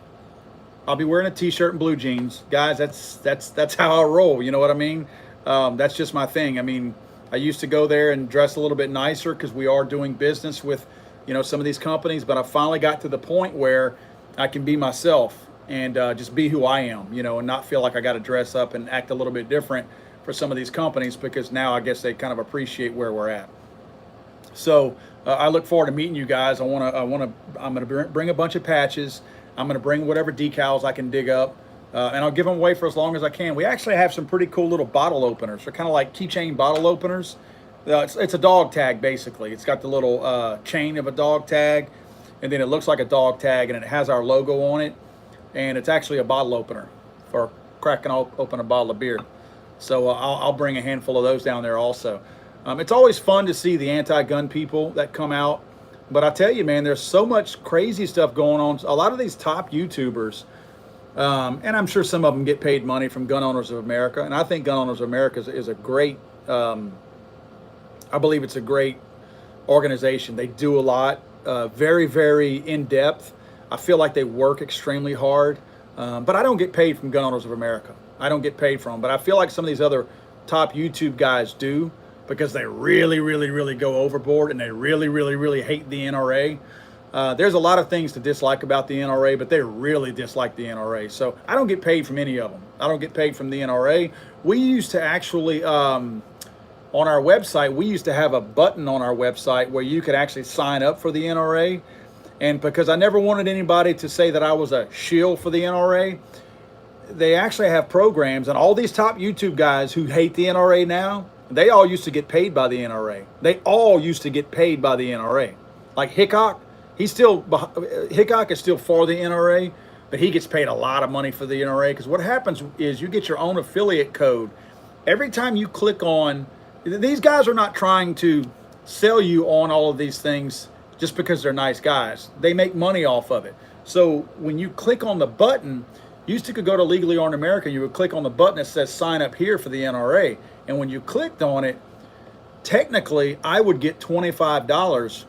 be wearing a T-shirt and blue jeans, guys. That's how I roll. You know what I mean? That's just my thing. I mean, I used to go there and dress a little bit nicer because we are doing business with, you know, some of these companies. But I finally got to the point where I can be myself and just be who I am, you know, and not feel like I got to dress up and act a little bit different for some of these companies, because now I guess they kind of appreciate where we're at. So I look forward to meeting you guys. I'm going to bring a bunch of patches. I'm going to bring whatever decals I can dig up, and I'll give them away for as long as I can. We actually have some pretty cool little bottle openers. They're kind of like keychain bottle openers. It's a dog tag, basically. It's got the little chain of a dog tag, and then it looks like a dog tag, and it has our logo on it. And it's actually a bottle opener for cracking open a bottle of beer. So I'll bring a handful of those down there also. It's always fun to see the anti-gun people that come out. But I tell you, man, there's so much crazy stuff going on. A lot of these top YouTubers, and I'm sure some of them get paid money from Gun Owners of America. And I think Gun Owners of America is a great, I believe it's a great organization. They do a lot, very, very in-depth. I feel like they work extremely hard, but I don't get paid from Gun Owners of America. I don't get paid from them, but I feel like some of these other top YouTube guys do, because they really, really, really go overboard, and they really, really, really hate the NRA. There's a lot of things to dislike about the NRA, but they really dislike the NRA. So I don't get paid from any of them. I don't get paid from the NRA. We used to actually, on our website, we used to have a button on our website where you could actually sign up for the NRA. And because I never wanted anybody to say that I was a shill for the NRA, they actually have programs, and all these top YouTube guys who hate the NRA now, they all used to get paid by the NRA. They all used to get paid by the NRA. Like Hickok, Hickok is still for the NRA, but he gets paid a lot of money for the NRA, because what happens is you get your own affiliate code. Every time you click on, these guys are not trying to sell you on all of these things just because they're nice guys. They make money off of it. So when you click on the button, you used to could go to Legally Armed America, you would click on the button that says sign up here for the NRA. And when you clicked on it, technically I would get $25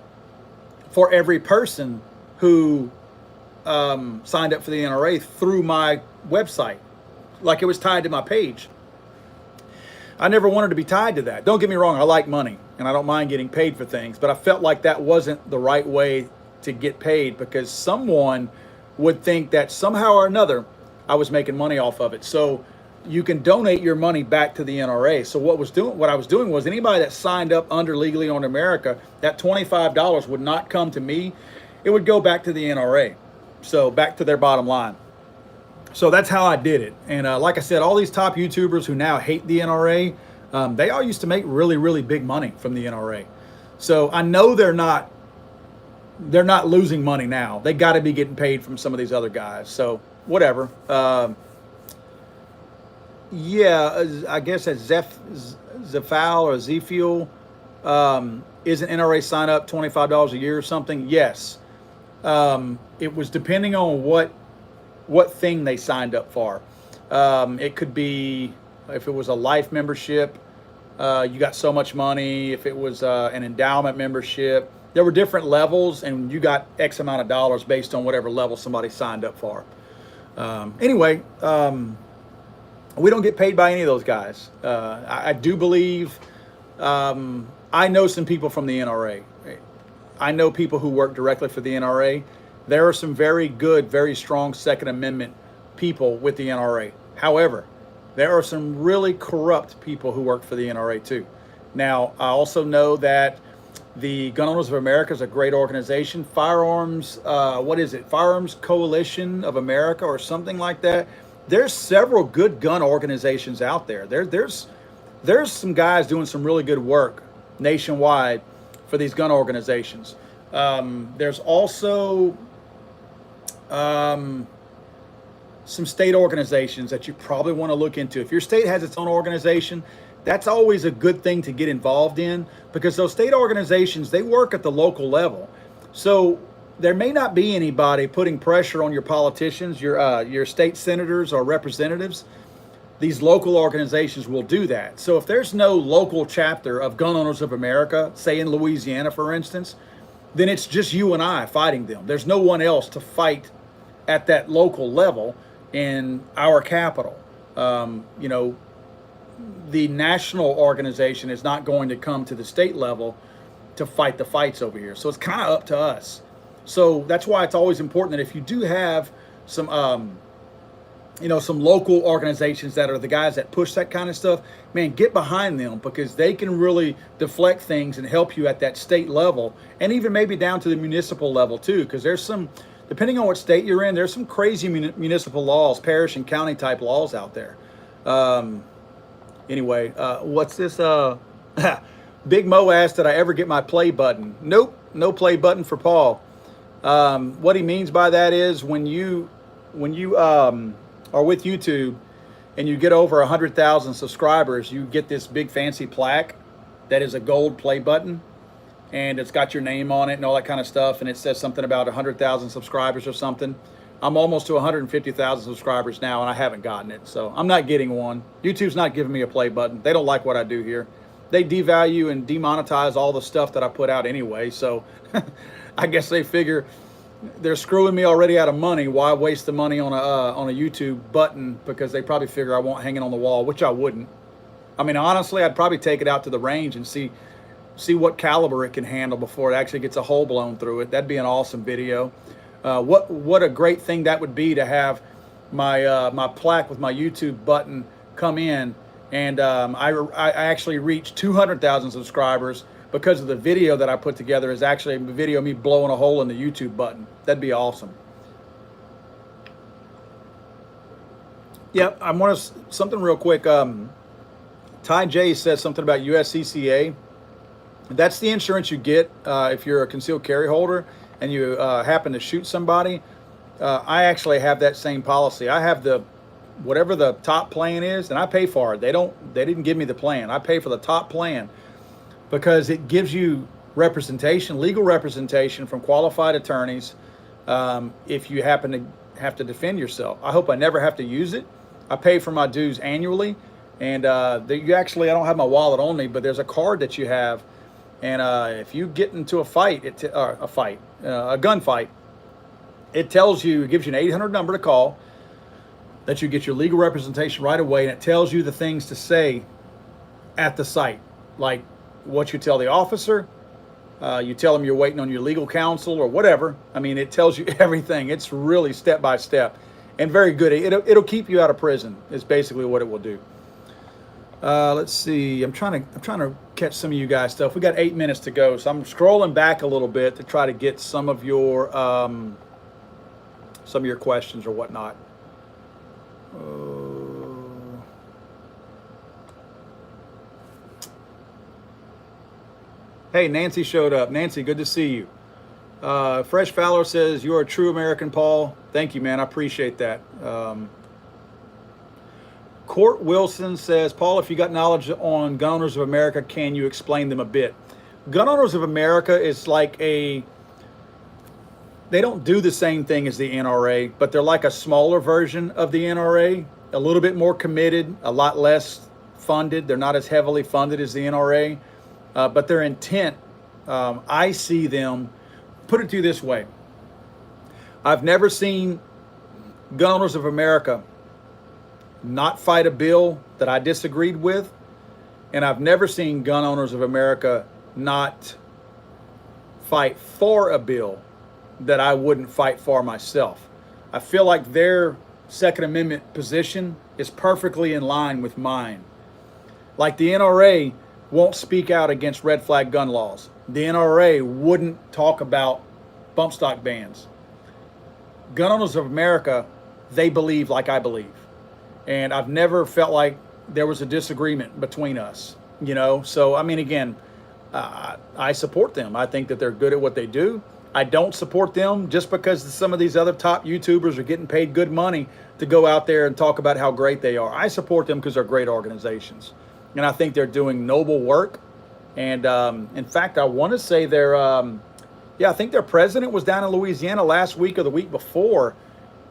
for every person who signed up for the NRA through my website. Like it was tied to my page. I never wanted to be tied to that. Don't get me wrong, I like money and I don't mind getting paid for things, but I felt like that wasn't the right way to get paid, because someone would think that somehow or another I was making money off of it. So you can donate your money back to the NRA. So what I was doing was anybody that signed up under Legally Armed America, that $25 would not come to me. It would go back to the NRA. So back to their bottom line. So that's how I did it. And like I said, all these top YouTubers who now hate the NRA, they all used to make really, really big money from the NRA. So I know they're not losing money now. They got to be getting paid from some of these other guys. So whatever. Yeah, I guess that Zephyl or Zephyl, is an NRA sign up $25 a year or something? Yes. It was depending on what thing they signed up for. It could be, if it was a life membership, you got so much money. If it was an endowment membership, there were different levels, and you got X amount of dollars based on whatever level somebody signed up for. Anyway, we don't get paid by any of those guys. I do believe, I know some people from the NRA. I know people who work directly for the NRA. There are some very good, very strong Second Amendment people with the NRA. However, there are some really corrupt people who work for the NRA too. Now, I also know that the Gun Owners of America is a great organization. Firearms, Firearms Coalition of America or something like that. There's several good gun organizations out there. There's some guys doing some really good work nationwide for these gun organizations. There's also some state organizations that you probably want to look into. If your state has its own organization, that's always a good thing to get involved in, because those state organizations, they work at the local level. So there may not be anybody putting pressure on your politicians, your state senators or representatives. These local organizations will do that. So if there's no local chapter of Gun Owners of America, say in Louisiana, for instance, then it's just you and I fighting them. There's no one else to fight at that local level in our capital. The national organization is not going to come to the state level to fight the fights over here. So it's kind of up to us. So that's why it's always important that if you do have some local organizations that are the guys that push that kind of stuff, man, get behind them, because they can really deflect things and help you at that state level, and even maybe down to the municipal level too, because there's some, depending on what state you're in, there's some crazy municipal laws, parish and county type laws out there. Anyway, what's this? Big Mo asked, did I ever get my play button? Nope, no play button for Paul. What he means by that is when you are with YouTube and you get over 100,000 subscribers, you get this big fancy plaque that is a gold play button, and it's got your name on it and all that kind of stuff, and it says something about 100,000 subscribers or something. I'm almost to 150,000 subscribers now, and I haven't gotten it, so I'm not getting one. YouTube's not giving me a play button. They don't like what I do here. They devalue and demonetize all the stuff that I put out anyway, so I guess they figure they're screwing me already out of money. Why waste the money on a YouTube button? Because they probably figure I won't hang it on the wall, which I wouldn't. I mean, honestly, I'd probably take it out to the range and see see what caliber it can handle before it actually gets a hole blown through it. That'd be an awesome video. What a great thing that would be to have my plaque with my YouTube button come in, and I actually reached 200,000 subscribers because of the video that I put together. Is actually a video of me blowing a hole in the YouTube button. That'd be awesome. Yep, I want to something real quick. Ty J says something about USCCA. That's the insurance you get if you're a concealed carry holder and you happen to shoot somebody. I actually have that same policy. I have the whatever the top plan is, and I pay for it. They didn't give me the plan. I pay for the top plan because it gives you representation, legal representation from qualified attorneys if you happen to have to defend yourself. I hope I never have to use it. I pay for my dues annually, and you actually, I don't have my wallet on me, but there's a card that you have, and if you get into a fight, a gunfight, it tells you, it gives you an 800 number to call, that you get your legal representation right away, and it tells you the things to say at the site, like what you tell the officer, you tell them you're waiting on your legal counsel or whatever. I mean, it tells you everything. It's really step by step and very good. It'll keep you out of prison is basically what it will do. Let's see. I'm trying to catch some of you guys' stuff. We got 8 minutes to go, so I'm scrolling back a little bit to try to get some of your questions or whatnot. Hey, Nancy showed up. Nancy, good to see you. Fresh Fowler says, you're a true American, Paul. Thank you, man. I appreciate that. Court Wilson says, Paul, if you got knowledge on Gun Owners of America, can you explain them a bit? Gun Owners of America is like they don't do the same thing as the NRA, but they're like a smaller version of the NRA, a little bit more committed, a lot less funded. They're not as heavily funded as the NRA, but their intent, I see them, put it to you this way. I've never seen Gun Owners of America not fight a bill that I disagreed with, and I've never seen Gun Owners of America not fight for a bill that I wouldn't fight for myself. I feel like their Second Amendment position is perfectly in line with mine. Like the NRA won't speak out against red flag gun laws. The NRA wouldn't talk about bump stock bans. Gun Owners of America, they believe like I believe. And I've never felt like there was a disagreement between us, you know? So, I mean, again, I support them. I think that they're good at what they do. I don't support them just because some of these other top YouTubers are getting paid good money to go out there and talk about how great they are. I support them because they're great organizations. And I think they're doing noble work. And in fact, I want to say I think their president was down in Louisiana last week or the week before.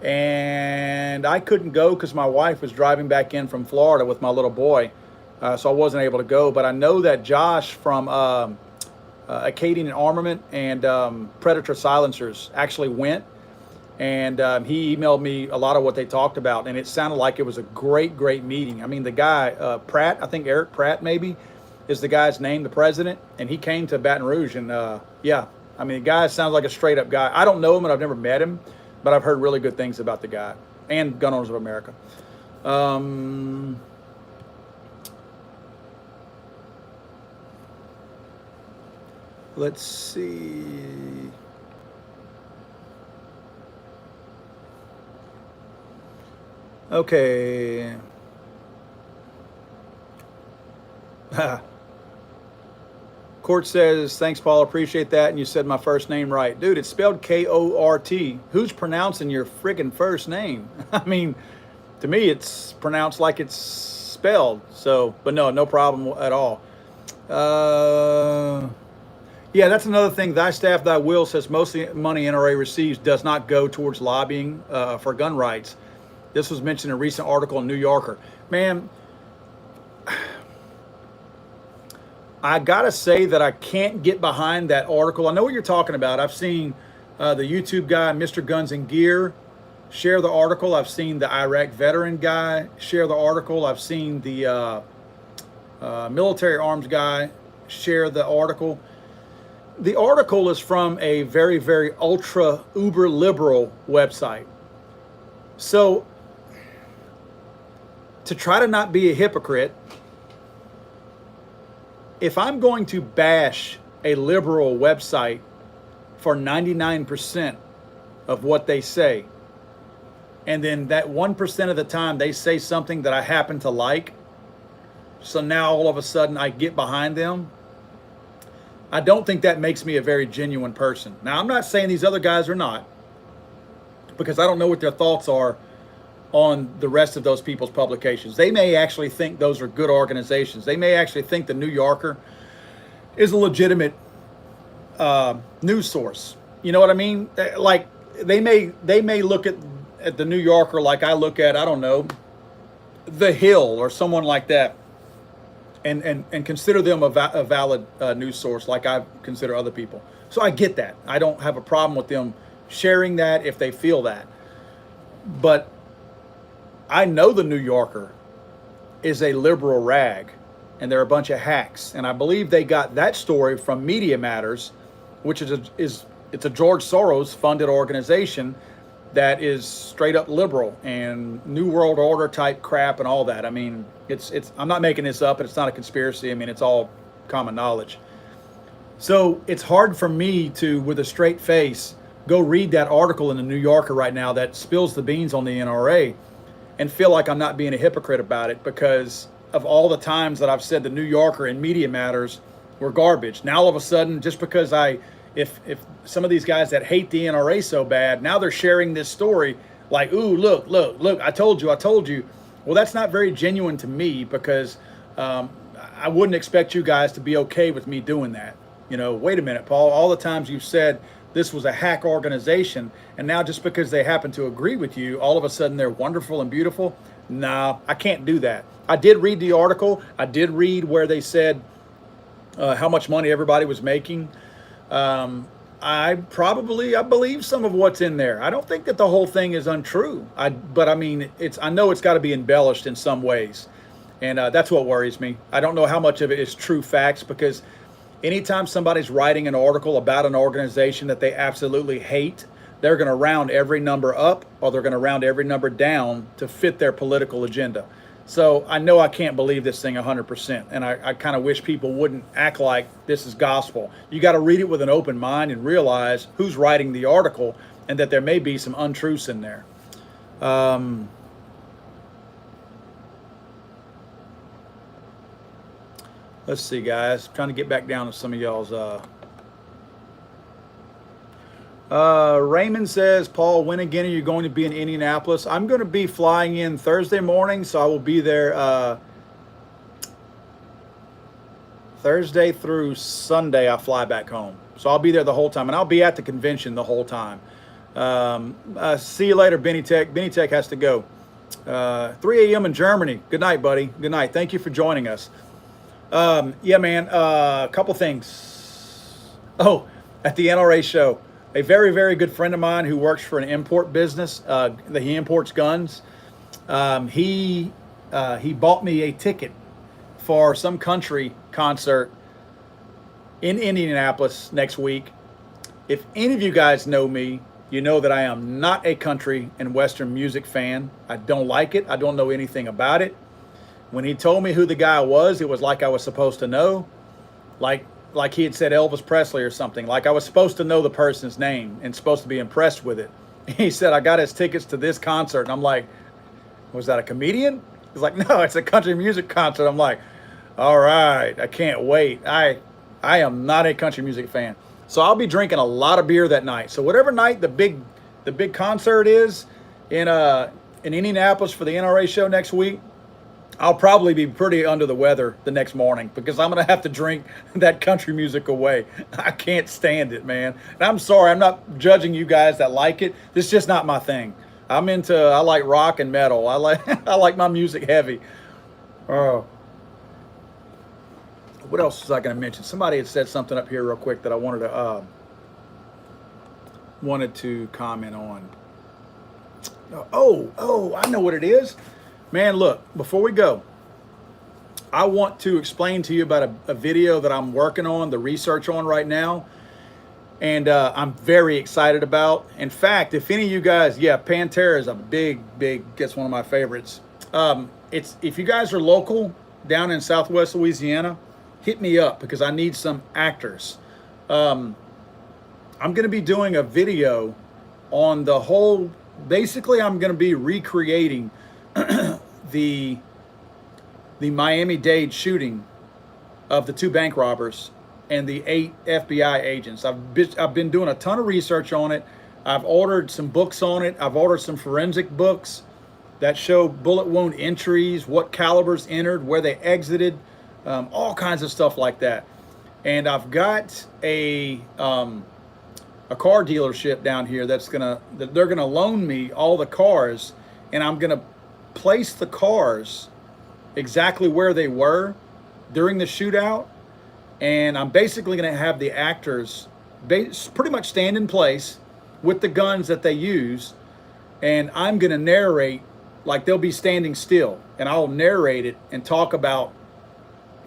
And I couldn't go because my wife was driving back in from Florida with my little boy. So I wasn't able to go. But I know that Josh from Acadian and Armament and Predator Silencers actually went. And he emailed me a lot of what they talked about. And it sounded like it was a great, great meeting. I mean, the guy, Pratt, I think Eric Pratt maybe, is the guy's name, the president. And he came to Baton Rouge. And yeah, I mean, the guy sounds like a straight up guy. I don't know him and I've never met him, but I've heard really good things about the guy and Gun Owners of America. Let's see. Okay. Court says, thanks, Paul. Appreciate that. And you said my first name right. Dude, it's spelled K-O-R-T. Who's pronouncing your friggin' first name? I mean, to me, it's pronounced like it's spelled. So, but no problem at all. Yeah, that's another thing. Thy staff, thy will says most of the money NRA receives does not go towards lobbying for gun rights. This was mentioned in a recent article in New Yorker. Man, I gotta say that I can't get behind that article. I know what you're talking about. I've seen the YouTube guy, Mr. Guns and Gear, share the article. I've seen the Iraq veteran guy share the article. I've seen the military arms guy share the article. The article is from a very, very ultra uber liberal website. So to try to not be a hypocrite, if I'm going to bash a liberal website for 99% of what they say, and then that 1% of the time they say something that I happen to like, so now all of a sudden I get behind them, I don't think that makes me a very genuine person. Now, I'm not saying these other guys are not, because I don't know what their thoughts are on the rest of those people's publications. They may actually think those are good organizations. They may actually think the New Yorker is a legitimate news source. You know what I mean? Like they may look at the New Yorker like I look at, I don't know, The Hill or someone like that, and consider them a valid news source like I consider other people. So I get that. I don't have a problem with them sharing that if they feel that. But I know the New Yorker is a liberal rag, and they're a bunch of hacks. And I believe they got that story from Media Matters, which it's a George Soros funded organization that is straight up liberal and New World Order type crap and all that. I mean, it's I'm not making this up, and it's not a conspiracy. I mean, it's all common knowledge. So it's hard for me to, with a straight face, go read that article in the New Yorker right now that spills the beans on the NRA and feel like I'm not being a hypocrite about it because of all the times that I've said the New Yorker and Media Matters were garbage. Now all of a sudden, just because if some of these guys that hate the NRA so bad, now they're sharing this story like, ooh, look, I told you. Well, that's not very genuine to me because I wouldn't expect you guys to be okay with me doing that. You know, wait a minute, Paul, all the times you've said this was a hack organization, and now just because they happen to agree with you, all of a sudden they're wonderful and beautiful? Nah, I can't do that. I did read the article. I did read where they said how much money everybody was making. I believe some of what's in there. I don't think that the whole thing is untrue. But I mean, I know it's got to be embellished in some ways, and that's what worries me. I don't know how much of it is true facts, because anytime somebody's writing an article about an organization that they absolutely hate, they're going to round every number up or they're going to round every number down to fit their political agenda. So I know I can't believe this thing 100%, and I kind of wish people wouldn't act like this is gospel. You got to read it with an open mind and realize who's writing the article and that there may be some untruths in there. Let's see, guys. I'm trying to get back down to some of y'all's. Raymond says, Paul, when again are you going to be in Indianapolis? I'm going to be flying in Thursday morning, so I will be there Thursday through Sunday. I fly back home, so I'll be there the whole time, and I'll be at the convention the whole time. See you later, Benny Tech. Benny Tech has to go. 3 a.m. in Germany. Good night, buddy. Good night. Thank you for joining us. Yeah, man, a couple things. Oh, at the NRA show, a very, very good friend of mine who works for an import business, he imports guns. He bought me a ticket for some country concert in Indianapolis next week. If any of you guys know me, you know that I am not a country and Western music fan. I don't like it. I don't know anything about it. When he told me who the guy was, it was like I was supposed to know, like he had said Elvis Presley or something. Like I was supposed to know the person's name and supposed to be impressed with it. He said, I got his tickets to this concert. And I'm like, was that a comedian? He's like, no, it's a country music concert. I'm like, all right, I can't wait. I am not a country music fan. So I'll be drinking a lot of beer that night. So whatever night the big concert is in Indianapolis for the NRA show next week, I'll probably be pretty under the weather the next morning because I'm going to have to drink that country music away. I can't stand it, man. And I'm sorry, I'm not judging you guys that like it. This is just not my thing. I like rock and metal. I like my music heavy. Oh. What else was I going to mention? Somebody had said something up here real quick that I wanted to comment on. Oh, I know what it is. Man, look, before we go, I want to explain to you about a video that I'm working on, the research on right now, and I'm very excited about. In fact, if any of you guys, yeah, Pantera is a big, gets one of my favorites. It's if you guys are local down in Southwest Louisiana, hit me up because I need some actors. I'm going to be doing a video on the whole. Basically, I'm going to be recreating the Miami-Dade shooting of the 2 bank robbers and the 8 FBI agents. I've been doing a ton of research on it. I've ordered some books on it. I've ordered some forensic books that show bullet wound entries, what calibers entered, where they exited, all kinds of stuff like that. And I've got a car dealership down here that they're gonna loan me all the cars, and I'm gonna place the cars exactly where they were during the shootout, and I'm basically going to have the actors pretty much stand in place with the guns that they use, and I'm going to narrate like they'll be standing still, and I'll narrate it and talk about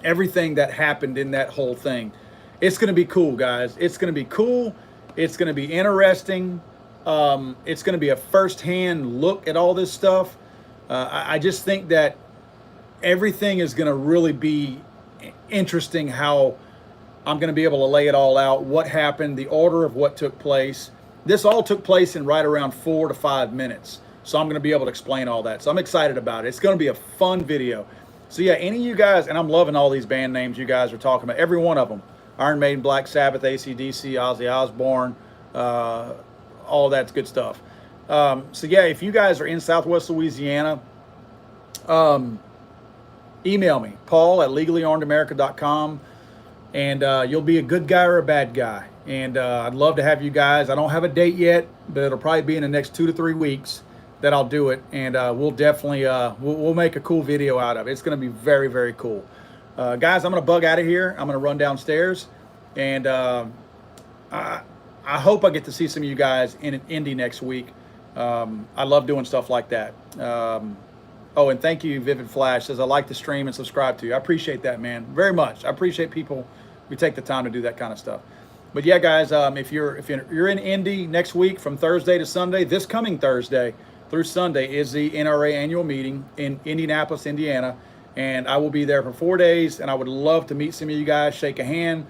everything that happened in that whole thing. It's going to be cool, guys. It's going to be cool. It's going to be interesting. It's going to be a first-hand look at all this stuff. I just think that everything is going to really be interesting, how I'm going to be able to lay it all out, what happened, the order of what took place. This all took place in right around 4 to 5 minutes. So I'm going to be able to explain all that. So I'm excited about it. It's going to be a fun video. So yeah, any of you guys, and I'm loving all these band names you guys are talking about, every one of them. Iron Maiden, Black Sabbath, AC/DC, Ozzy Osbourne, all that's good stuff. So yeah, if you guys are in Southwest Louisiana, email me, paul@legallyarmedamerica.com, and you'll be a good guy or a bad guy. And I'd love to have you guys. I don't have a date yet, but it'll probably be in the next 2 to 3 weeks that I'll do it. And we'll definitely, we'll make a cool video out of it. It's going to be very, very cool. Guys, I'm going to bug out of here. I'm going to run downstairs. And I hope I get to see some of you guys in Indy next week. I love doing stuff like that. Oh, and thank you, Vivid Flash, says I like the stream and subscribe to you. I appreciate that, man, very much. I appreciate people who take the time to do that kind of stuff. But yeah, guys, if you're in Indy next week from Thursday to Sunday, this coming Thursday through Sunday is the NRA annual meeting in Indianapolis, Indiana, and I will be there for 4 days. And I would love to meet some of you guys, shake a hand,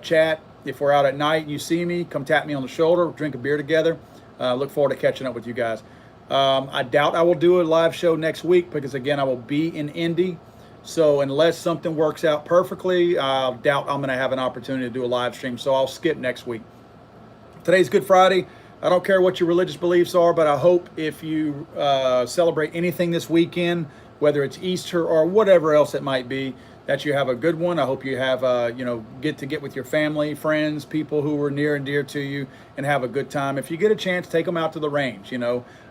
chat. If we're out at night and you see me, come tap me on the shoulder, drink a beer together. Look forward to catching up with you guys. I doubt I will do a live show next week because, again, I will be in Indy. So unless something works out perfectly, I doubt I'm going to have an opportunity to do a live stream. So I'll skip next week. Today's Good Friday. I don't care what your religious beliefs are, but I hope if you celebrate anything this weekend, whether it's Easter or whatever else it might be, that you have a good one. I hope you have, get with your family, friends, people who are near and dear to you, and have a good time. If you get a chance, take them out to the range.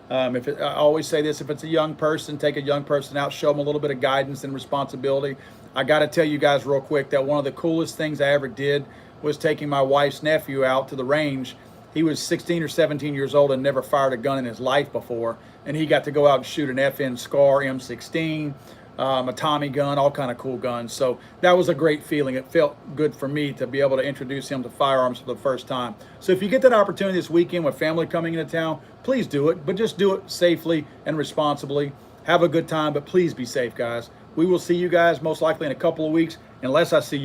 I always say this: if it's a young person, take a young person out, show them a little bit of guidance and responsibility. I got to tell you guys real quick that one of the coolest things I ever did was taking my wife's nephew out to the range. He was 16 or 17 years old and never fired a gun in his life before, and he got to go out and shoot an FN Scar M16. A Tommy gun, all kind of cool guns. So that was a great feeling. It felt good for me to be able to introduce him to firearms for the first time. So if you get that opportunity this weekend with family coming into town, please do it, but just do it safely and responsibly. Have a good time, but please be safe, guys. We will see you guys most likely in a couple of weeks, unless I see you